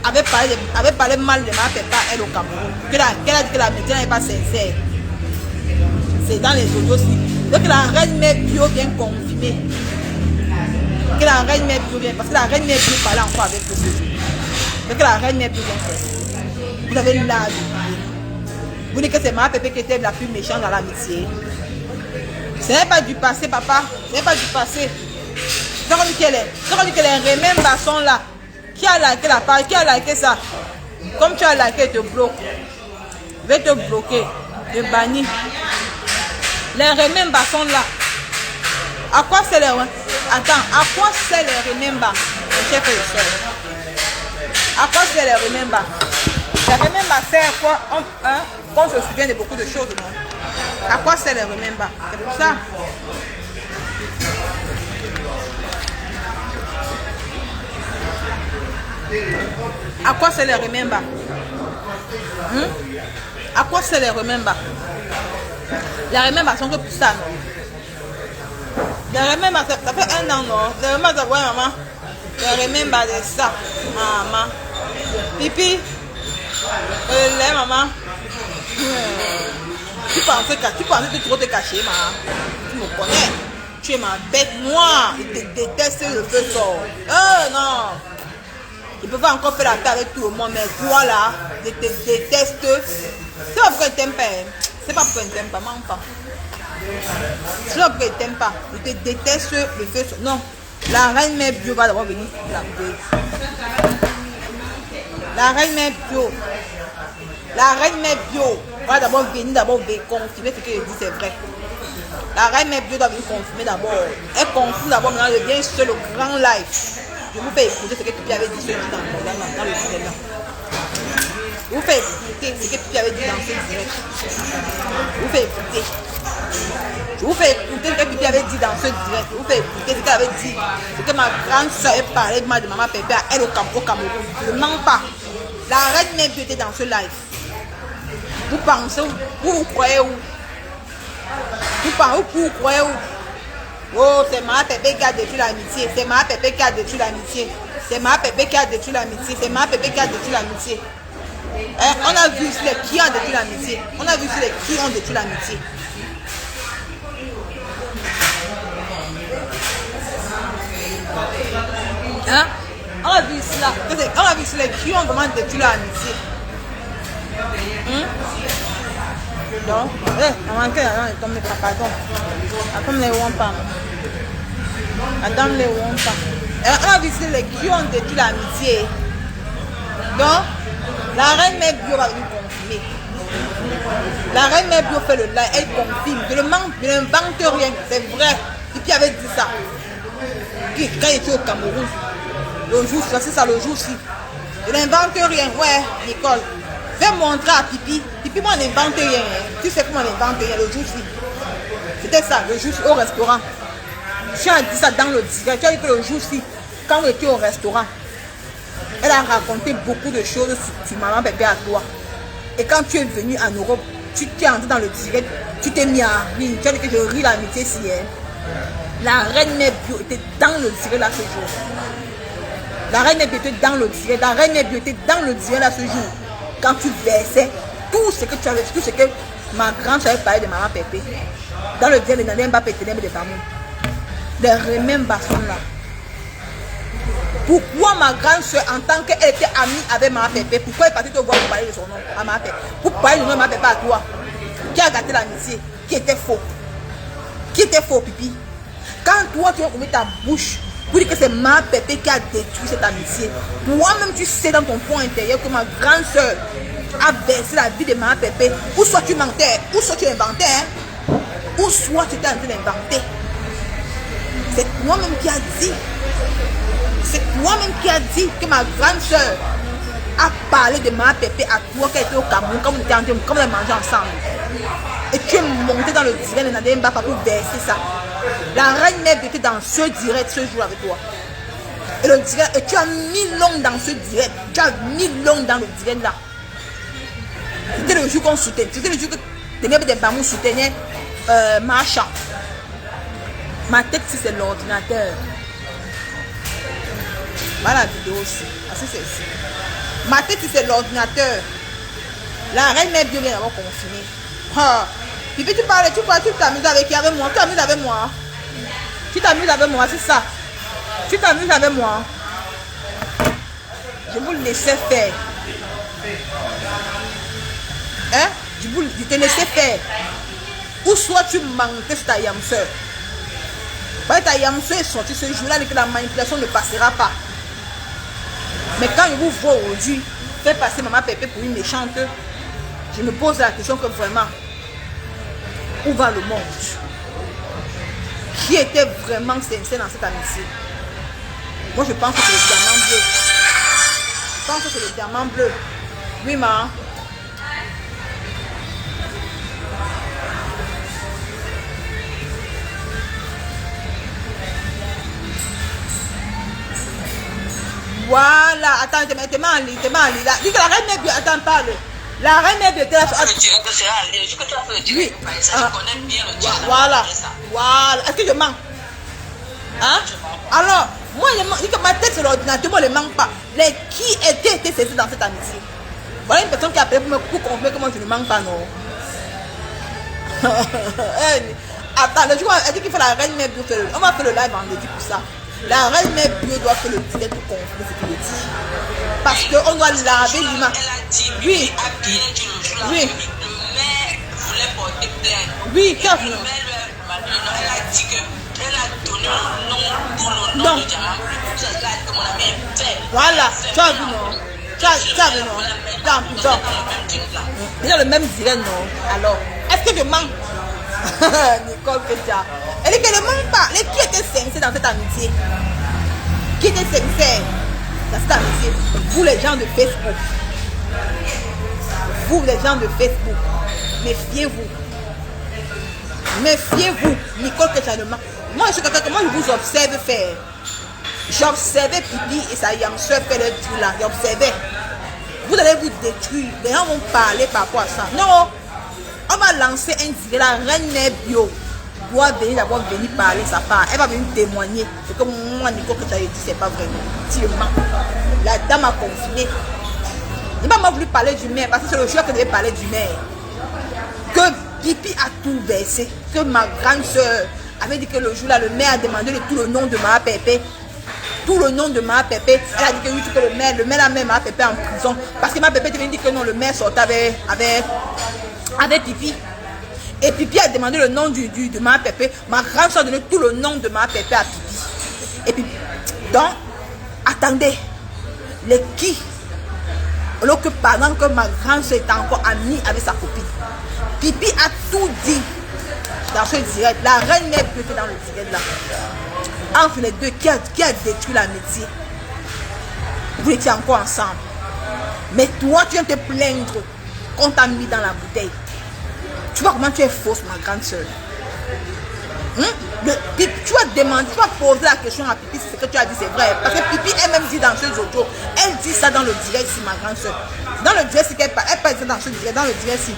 avait parlé mal de ma papa, elle au Cameroun. Qu'elle a dit que la médecine n'est pas sincère. C'est dans les autos aussi. Donc la reine mère bio vient confirmer. Que la reine mère bio vient. Parce que la reine mère bio parlait encore avec eux. Donc la reine mère bio vient confirmer. Vous avez l'âge. Vous dites que c'est ma pépé qui était la plus méchante dans l'amitié. Ce n'est pas du passé, papa. Ce n'est pas du passé. C'est comme qu'elle est. C'est comme qu'elle est même basson là. Qui a liké la page? Qui a liké ça? Comme tu as liké, te bloque. Je vais te bloquer. Te bannir. Les remembers sont là. À quoi c'est les remembers? Attends, à quoi c'est les remembers? Mes chers frères et sœurs. À quoi c'est les remembers? Les remembers c'est à quoi? On se souvient de beaucoup de choses, non? À quoi c'est les remembers? C'est pour ça. À quoi c'est les remembers? À quoi c'est les remembers? Les remembers sont que pour ça, non? Les remembers, ça fait 1 an, non? Les remembers, ouais, maman. Les remembers de ça, maman. Pipi, les maman. Tu pensais que tu trop te cacher, maman. Tu me connais. Tu es ma bête noire. Je te déteste, le feu sort. Oh non. Je peux pas encore faire la paix avec tout le monde, mais toi là, je te déteste. C'est pas pourquoi je t'aime pas. C'est pas pourquoi je t'aime pas, manque pas. C'est pas pourquoi je t'aime pas. Je te déteste, le feu sort. Non. La reine mère bio va d'abord venir la paix. La reine mère bio. La reine mère bio. On va d'abord venir confirmer ce qu'elle dit, c'est vrai. La reine mère bio doit venir confirmer d'abord. Elle confirme d'abord, maintenant elle vient sur le grand live. Je vous fais écouter ce que Pipi avait dit dans le direct là. Je vous fais écouter ce que Pipi avait dit dans ce direct. Je vous fais écouter. Je vous fais écouter ce que Pipi avait dit dans ce direct. Je vous fais écouter ce qu'elle avait dit. Ce que ma grande soeur avait parlé de maman Pépé à elle au Cameroun. Je ne mens pas. La reine mère bio était dans ce live. Vous pensez où? Vous croyez où? Vous croyez où? Oh, c'est ma Pépé qui a détruit l'amitié. C'est ma Pépé qui a détruit l'amitié. C'est ma Pépé qui a détruit l'amitié. C'est ma Pépé qui a détruit l'amitié. On a vu sur les qui ont détruit l'amitié. On a vu sur les qui ont détruit l'amitié. Hein? On a vu cela. On a vu sur les qui ont vraiment détruit l'amitié. Donc, maman, pardon. Attends, les wampas. Attends, les wampas. On a vu sur les qui ont détruit l'amitié. Donc, la reine mère bio va venir confirmer. La reine mère bio fait le live, elle confirme. Je n'invente rien, c'est vrai. Et puis avait dit ça. Quand il était au Cameroun, le jour, c'est ça, le jour-ci. Je n'invente rien, ouais, Nicole. Fais montrer à Pipi. Pipi, moi, on n'invente rien. Tu sais comment on n'invente rien, le jour-ci. C'était ça, le jour-ci au restaurant. Tu as dit ça dans le direct. Tu as dit que le jour-ci, quand on était au restaurant, elle a raconté beaucoup de choses sur maman Pépé à toi. Et quand tu es venu en Europe, tu t'es entré dans le direct, tu t'es mis à rire. Tu as dit que je ris l'amitié si elle. La reine mère bio était dans le direct là ce jour. La reine mère bio était dans le direct. La reine mère bio était dans le direct là ce jour. Quand tu versais tout ce que tu avais, tout ce que ma grande avait parlé de maman Pépé. Dans le direct, les Mbappé ténèbres de Bamou. Les remembers sont là. Pourquoi ma grande soeur, en tant qu'elle était amie avec maman Pépé, pourquoi elle est partie te voir pour parler de son nom à maman Pépé? Pour parler du nom de maman Pépé à toi, qui a gâté l'amitié, qui était faux. Qui était faux, Pipi? Quand toi, tu vas ouvrir ta bouche pour dire que c'est maman Pépé qui a détruit cette amitié, toi-même, tu sais dans ton fond intérieur que ma grande soeur a versé la vie de maman Pépé. Ou soit tu mentais, ou soit tu inventais, hein? Ou soit tu étais en train d'inventer. C'est toi-même qui a dit. C'est toi-même qui a dit que ma grande soeur a parlé de ma Pépé à toi qui était au Cameroun, comme on était comme on mangeait ensemble. Et tu es monté dans le direct de Nadine Mbapa pour verser ça. La reine mère était dans ce direct ce jour avec toi. Et le direct, et tu as mis l'homme dans ce direct. Tu as mis l'homme dans le direct là. C'était le jour qu'on soutenait. C'était le jour que Ténèbres des Bamou soutenait Marchand. Ma tête, c'est l'ordinateur. Voilà la vidéo aussi. Ah, c'est ici. Ma tête, c'est l'ordinateur. La reine mère bio vient d'avoir confirmé. Ah. Pipi, tu parles, tu t'amuses avec moi. Tu t'amuses avec moi. Tu t'amuses avec moi, c'est ça. Tu t'amuses avec moi. Je vous laissais faire. Hein? Je te laissais faire. Ou soit tu mentais sur ta yamseur. Ta yamseur est sortie ce jour-là et que la manipulation ne passera pas. Mais quand je vous vois aujourd'hui faire passer maman Pépé pour une méchante, je me pose la question que vraiment, où va le monde? Qui était vraiment sincère dans cette amitié? Moi je pense que c'est le diamant bleu. Je pense que c'est le diamant bleu. Oui, ma. Voilà, attends, t'es mal en ligne. Dis que la reine mère bio, attends, parle. La reine mère bio était là. Je dirais que c'est en ligne. Je que tu as fait le direct. Oui. Je connais bien le direct. Voilà. Voilà. Est-ce que je mens? Hein? Alors, moi, je dis que ma tête sur l'ordinateur, moi, je ne mens pas. Les qui étaient saisis dans cette amitié? Voilà une personne qui a appelé pour confirmer que moi, je ne mens pas, non. Attends, le jour où elle dit qu'il fait la reine mère bio, on va faire le live vendredi pour ça. La reine mère bio doit faire le direct pour confirmer ce qu'il dit. Parce qu'on doit laver l'image. Oui. Oui. Oui, tu as vu. Elle a dit qu'elle a donné un nom pour le nom de diamant. Voilà, tu as vu, non? Tu as vu, non? Tu es en prison. Il a le même direct, non? Alors, est-ce que je mens? Nicole Ketia. Elle dit qu'elle ne ment pas. Qui était sincère dans cette amitié? Qui était sincère dans cette amitié? Vous, les gens de Facebook. Vous, les gens de Facebook. Méfiez-vous. Méfiez-vous. Nicole Ketia ne ment. Moi, je suis quelqu'un que moi, je vous observe faire. J'observais Pipi et sa yamseur faire le truc là. J'observais. Vous allez vous détruire. Les gens vont parler par rapport à ça. Non. On va lancer un direct. La reine Mère Bio doit venir d'abord venir parler sa part. Elle va venir témoigner. C'est comme moi, Nico, que tu as dit, c'est pas vrai. Si je mens. La dame a confiné. Il m'a voulu parler du maire parce que c'est le choix que devait parler du maire. Que Pipi a tout versé. Que ma grande soeur avait dit que le jour là, le maire a demandé tout le nom de ma Pépé. Tout le nom de ma Pépé. Elle a dit que oui, que le maire a même ma Pépé en prison. Parce que ma Pépé devait dire que non, le maire sortait avec Pipi. Et Pipi a demandé le nom de ma Pépé. Ma grande soeur a donné tout le nom de ma Pépé à Pipi. Et puis, donc, attendez. Les qui? Alors que pendant que ma grande soeur était encore amie avec sa copine, Pipi a tout dit dans ce direct. La reine Mère Bio était dans le direct là. Entre les deux, qui a détruit l'amitié? Vous étiez encore ensemble. Mais toi, tu viens te plaindre qu'on t'a mis dans la bouteille. Tu vois comment tu es fausse, ma grande soeur. Tu vas demander, tu vas poser la question à Pipi si ce que tu as dit c'est vrai. Parce que Pipi elle-même dit dans ce audio, elle dit ça dans le direct si ma grande soeur. Dans le direct, elle parle ça dans ce direct, dans le direct si.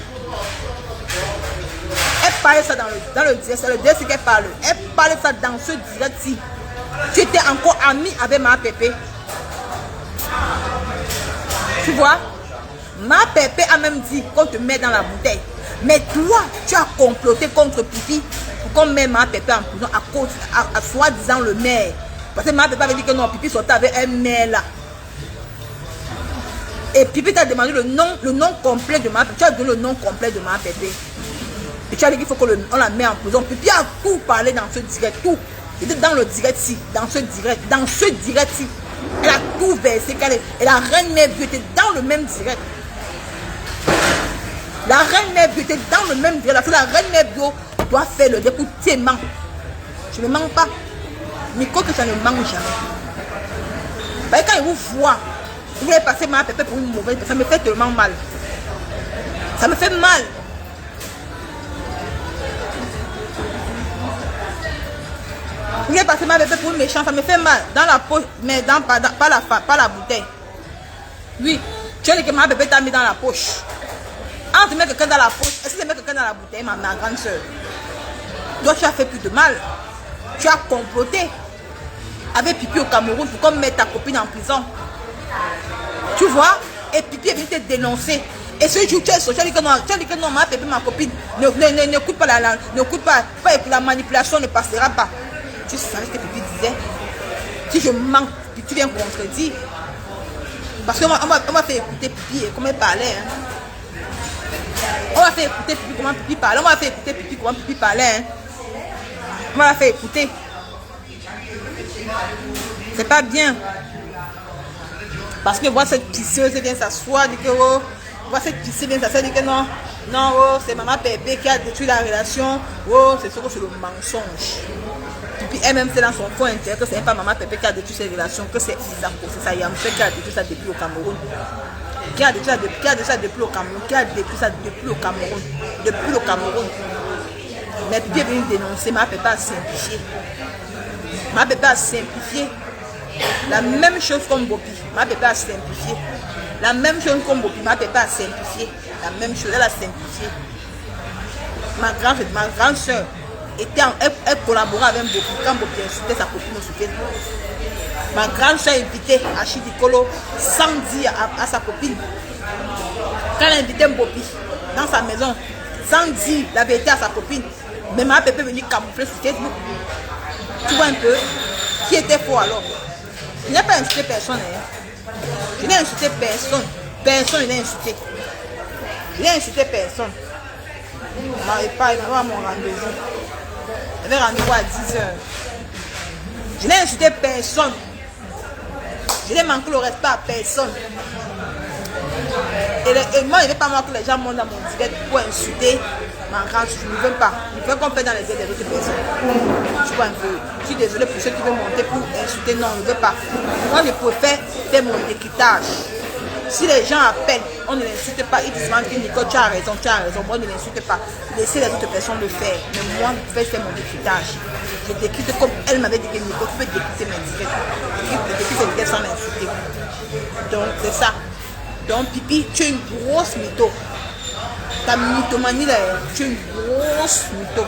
Elle parle ça dans le direct, c'est le direct qu'elle parle. Elle parle ça dans ce direct si. Tu étais encore ami avec ma Pépé. Tu vois? Ma Pépé a même dit qu'on te met dans la bouteille. Mais toi, tu as comploté contre Pipi pour qu'on mette ma Pépé en prison à cause, à soi-disant le maire. Parce que ma Pépé avait dit que non, Pipi sortait avec un maire là. Et Pipi t'a demandé le nom complet de ma Pépé. Tu as donné le nom complet de ma Pépé. Et tu as dit qu'il faut qu'on la mette en prison. Pipi a tout parlé dans ce direct, tout. Il était dans le direct-ci, dans ce direct-ci. Elle a tout versé. Et la reine Mère Bio était dans le même direct. La reine Mère Bio était dans le même direct. La reine Mère Bio doit faire le dé pour t'aimer. Je ne mens pas. Nico, que ça ne ment jamais. Parce que quand il vous voit, vous voulez passer ma Pépé pour une mauvaise personne, ça me fait tellement mal. Ça me fait mal. Vous voulez passer ma Pépé pour une méchante, ça me fait mal. Dans la poche, mais pas la bouteille. Oui, tu as dit que ma Pépé t'a mis dans la poche. Quand tu mets quelqu'un dans la poche, est-ce que tu mets quelqu'un dans la bouteille, ma grande soeur? Toi, tu as fait plus de mal. Tu as comploté avec Pipi au Cameroun pour qu'on mette ta copine en prison. Tu vois? Et Pipi est venu te dénoncer. Et ce jour, tu as dit que non, ma Pépé, ma copine, n'écoute pas la langue, n'écoute pas la manipulation ne passera pas. Tu savais ce que Pipi disait? Si je mens, puis tu viens contredire. Parce qu'on m'a fait écouter Pipi et comment elle parlait. Hein. On m'a fait écouter Pipi comment Pipi parlait. On m'a fait écouter Pipi comment Pipi parlait. Hein. On m'a fait écouter. C'est pas bien. Parce que voir cette pisseuse vient s'asseoir, dit que oh, voir cette pisseuse vient s'asseoir, dit que non, oh, c'est maman Pépé qui a détruit la relation. Oh, c'est sûr que c'est le mensonge. Puis elle-même, c'est dans son fond intérieur que ce n'est pas maman Pépé qui a détruit ses relations, que c'est Isako, c'est sa Yamsé qui a détruit ça depuis au Cameroun. Qui a détruit ça depuis au Cameroun. Qui a détruit ça depuis au Cameroun. Depuis le Cameroun. Mais Pipi est venu dénoncer, ma Pépé a simplifié. Ma Pépé a simplifié. La même chose comme Bopi, ma Pépé a simplifié. La même chose comme Bopi, ma Pépé a simplifié. La même chose, elle a simplifié. Ma grande soeur, elle collaborait avec Bopi. Quand Bopi insultait sa copine sur Facebook, ma grande soeur invitait Achidikolo sans dire à sa copine. Quand elle invitait Bopi dans sa maison, sans dire la vérité à sa copine, mais ma Pépé venait camoufler sur Facebook. Tu vois un peu qui était faux alors? Je n'ai pas insulté personne. Hein. Je n'ai insulté personne. Personne n'a insulté. Je n'ai insulté personne. Je n'avais pas mon rendez-vous. J'avais rendez-vous à 10 h. Je n'ai insulté personne. Je n'ai manqué le respect à personne. Et moi, je ne veux pas moi que les gens montent dans mon direct pour insulter ma grande. Je ne veux pas. Je veux qu'on fait dans les aides des autres personnes. Tu vois un peu. Je suis désolée pour ceux qui veulent monter pour insulter. Non, je ne veux pas. Moi, je préfère faire mon décryptage. Si les gens appellent, on ne l'insulte pas. Ils disent que Nicole, tu as raison, tu as raison. Moi, ne l'insulte pas. Laissez les autres personnes le faire. Mais moi, je vais faire mon décryptage. Je décrypte comme elle m'avait dit que Nicole, tu peux décrypter mes directs. Je décrypte les directs sans l'insulter. Donc, c'est ça. Donc, Pipi, tu es une grosse mytho. Ta mythomanie, là, tu es une grosse mytho.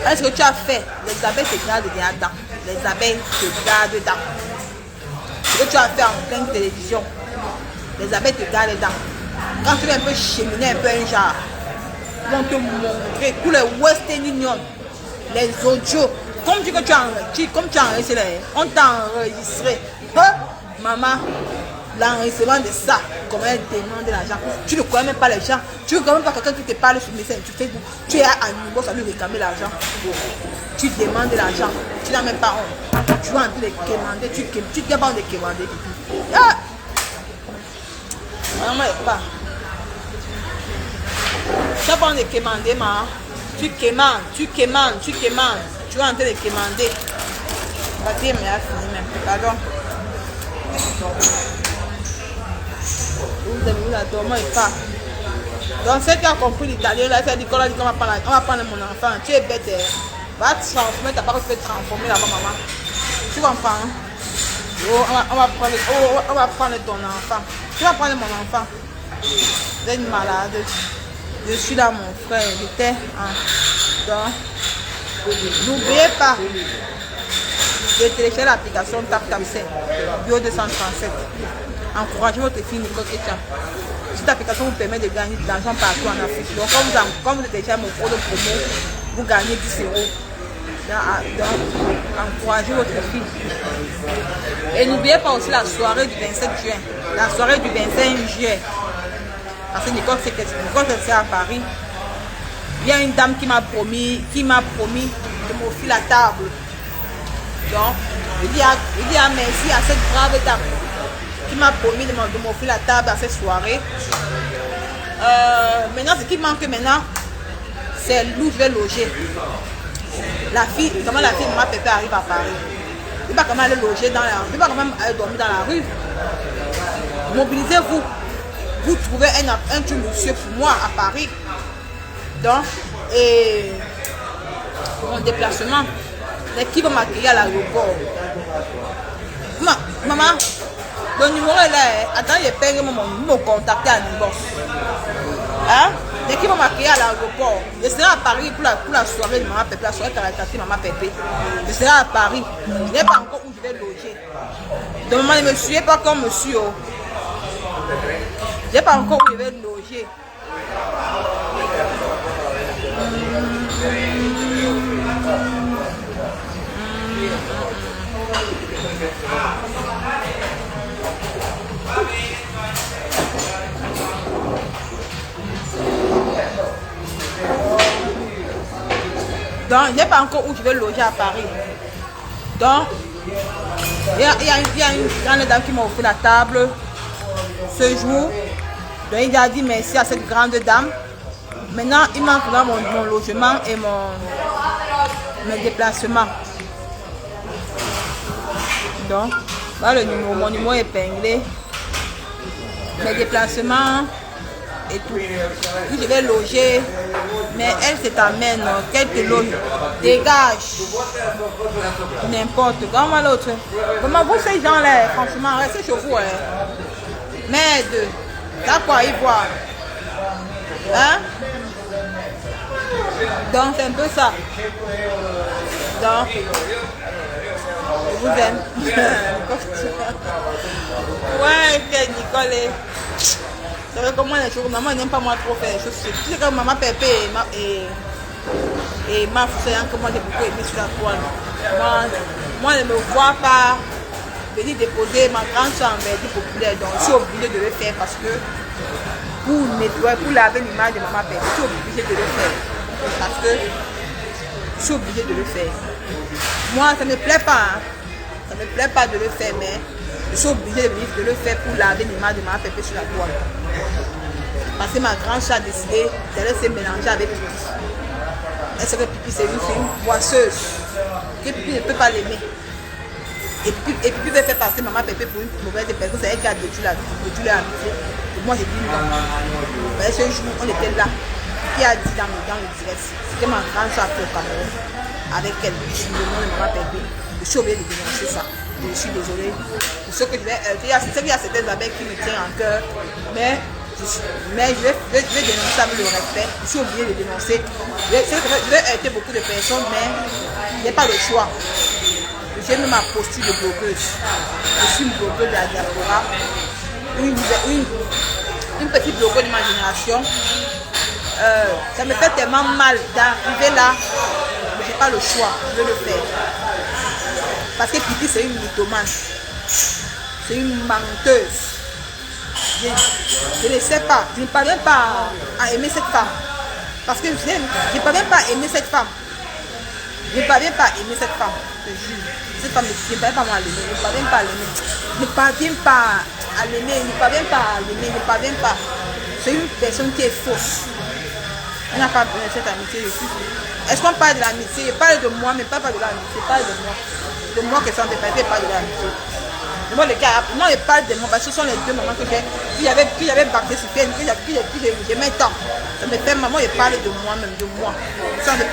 Est-ce que tu as fait? Les abeilles te gardent dedans. Les abeilles te gardent dedans. Ce que tu as fait en pleine télévision, les abeilles te gardent dedans. Quand tu es un peu cheminer, un peu un genre, ils vont te montrer tous les Western Union, les audios. Comme tu as enregistré, on t'a enregistré. Maman, l'enregistrement de ça, comment elle demande l'argent. Tu ne connais même pas les gens. Tu ne connais même pas quelqu'un qui te parle sur Messenger, tu fais tu es à niveau, ça lui réclamer l'argent. Tu demandes l'argent. Tu n'as même pas honte. Tu vas en train de quémander. Tu n'as pas honte de quémander. Ah! Maman, pas. Tu n'as pas honte de quémander, maman. Tu quémandes. Tu vas en train de quémander. Vas-y, mais à finir même. Pardon. Vous avez la dormant et pas. Donc, ceux qui ont compris l'italien, là, ça dit qu'on va prendre mon enfant. Tu es bête. Va te transformer, tu n'as pas fait transformer là-bas, maman. Tu comprends? Oh, on va prendre ton enfant. Tu vas prendre mon enfant. Vous êtes malade. Je suis là, mon frère. J'étais. Donc, n'oubliez pas de télécharger l'application TapTapSend Bio 237. Encouragez votre fille Nicole Ketia. Cette application vous permet de gagner de l'argent partout en Afrique. Donc, quand vous téléchargez mon code promo, vous gagnez 10 euros. Donc, encouragez votre fille. Et n'oubliez pas aussi la soirée du 27 juin. La soirée du 25 juillet. Parce que Nicole, c'est à Paris. Il y a une dame qui m'a promis de m'offrir la table. Donc, je dis merci à cette brave dame qui m'a promis de m'offrir la table à cette soirée. Maintenant, ce qui manque maintenant, c'est où je vais loger. Comment la fille de ma pépé arrive à Paris. Je ne sais pas comment elle est logée dans la rue. Je ne sais pas comment elle est dormie dans la rue. Mobilisez-vous. Vous trouvez un truc monsieur pour moi à Paris. Donc, et mon déplacement. Mais qui va m'accueillir à l'aéroport? Maman, le numéro est là. Attends, je paye mon contacter à l'inbox. Hein? Mais qui va m'accueillir à l'aéroport? Je serai à Paris pour la soirée de Maman Pépé, la soirée caritative Maman Pépé. Je serai à Paris. Je n'ai pas encore où je vais loger. Donc, maman, ne me suivez pas comme monsieur. Je n'ai pas encore où je vais loger. Donc, je ne sais pas encore où je vais loger à Paris. Donc, il y a une grande dame qui m'a offert la table ce jour. Donc, il a dit merci à cette grande dame. Maintenant, il manque là mon logement et mes déplacements. Donc, là, mon numéro est épinglé. Mes déplacements et tout. Puis je vais loger. Mais elle se t'amène, qu'elle te loge. Dégage. N'importe. Comment l'autre? Comment vous ces gens-là, franchement, restez chez vous. Merde. T'as quoi y voir? Hein? Donc c'est un peu ça. Donc, je vous aime. Ouais, que Nicole. C'est vrai que moi, les choses, maman n'aime pas moi trop faire les choses. Tu sais que Maman Pépé et ma frère, que moi j'ai beaucoup aimé sur la toile. Moi, je ne me vois pas venir déposer ma grande soeur en verdi populaire. Donc, je suis obligée de le faire parce que pour nettoyer, pour laver l'image de Maman Pépé, je suis obligée de le faire. Parce que je suis obligée de le faire. Moi, ça ne me plaît pas. Hein. Ça ne me plaît pas de le faire, mais Je suis obligée de le faire pour laver les mains de ma pépé sur la toile. Parce que ma grande chat a décidé d'aller se mélanger avec Pipi. Elle sait que Pipi c'est une fille boisseuse. Que Pipi ne peut pas l'aimer. Et Pipi veut faire passer maman Pépé pour une mauvaise personne. C'est elle qui a détruit leur amitié. Et moi j'ai dit non. Mais ce jour, on était là. Pipi a dit dans le direct, c'était ma grande soeur au Cameroun. Avec elle, je suis le nom de maman Pépé. Je suis obligée de dénoncer ça. Je suis désolée. Pour ce que je vais. Il y a certaines abeilles qui me tiennent en cœur. Mais je vais dénoncer avec le respect. Je suis obligée de dénoncer. Je vais aider beaucoup de personnes, mais il n'y a pas le choix. J'ai mis ma posture de blogueuse. Je suis une blogueuse de la diaspora. Une petite blogueuse de ma génération. Ça me fait tellement mal d'arriver là. Mais je n'ai pas le choix. Je vais le faire. Parce que Pipi, c'est une mythomane. C'est une menteuse. Je ne sais pas. Je ne parviens pas à aimer cette femme. Parce que je ne parviens pas à aimer cette femme. Je ne parviens pas à aimer cette femme. Je te jure. Cette femme, je ne parviens pas à l'aimer. Je ne parviens pas à l'aimer. Je ne parviens pas à l'aimer. Je ne parviens pas à l'aimer. Je ne parviens pas. C'est une personne qui est fausse. On n'a pas besoin de cette amitié. Est-ce qu'on parle de l'amitié? Je parle de moi, mais pas de l'amitié. Je parle de moi. De moi que ça ne dépend pas de l'amitié. Moi, les gars, moi, je parle de moi parce que ce sont les deux moments que j'ai. Puis j'avais baptisé sur peine, puis j'aimais tant. Ça me fait maman, je parle de moi-même, de moi.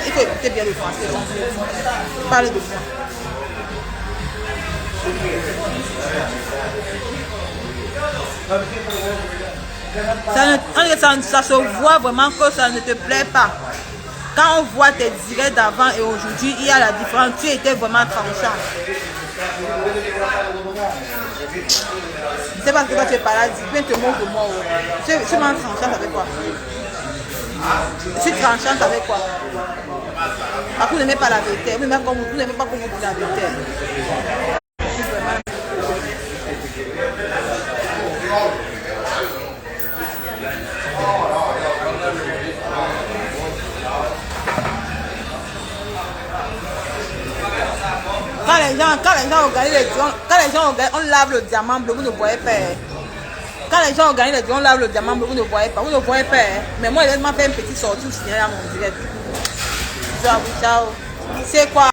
Il faut écouter bien le français. Je parle de moi. Ça se voit vraiment que ça ne te plaît pas. Quand on voit tes directs d'avant et aujourd'hui, il y a la différence. Tu étais vraiment tranchant. Je sais pas ce que tu es pas là, dis, te moque de moi. Je suis vraiment tranchante avec quoi? Je suis tranchante avec quoi? Parce que vous n'aimez pas la vérité. Vous n'aimez pas comment vous dites la vérité. Quand les gens ont gagné les drones, quand les gens ont gagné, on lave le diamant bleu, vous ne voyez pas. Quand les gens ont gagné les drones, on lave le diamant bleu, vous ne voyez pas. Vous ne voyez pas. Mais moi, il m'a fait une petite sortie au cinéma à mon direct. Ciao, ciao. C'est quoi?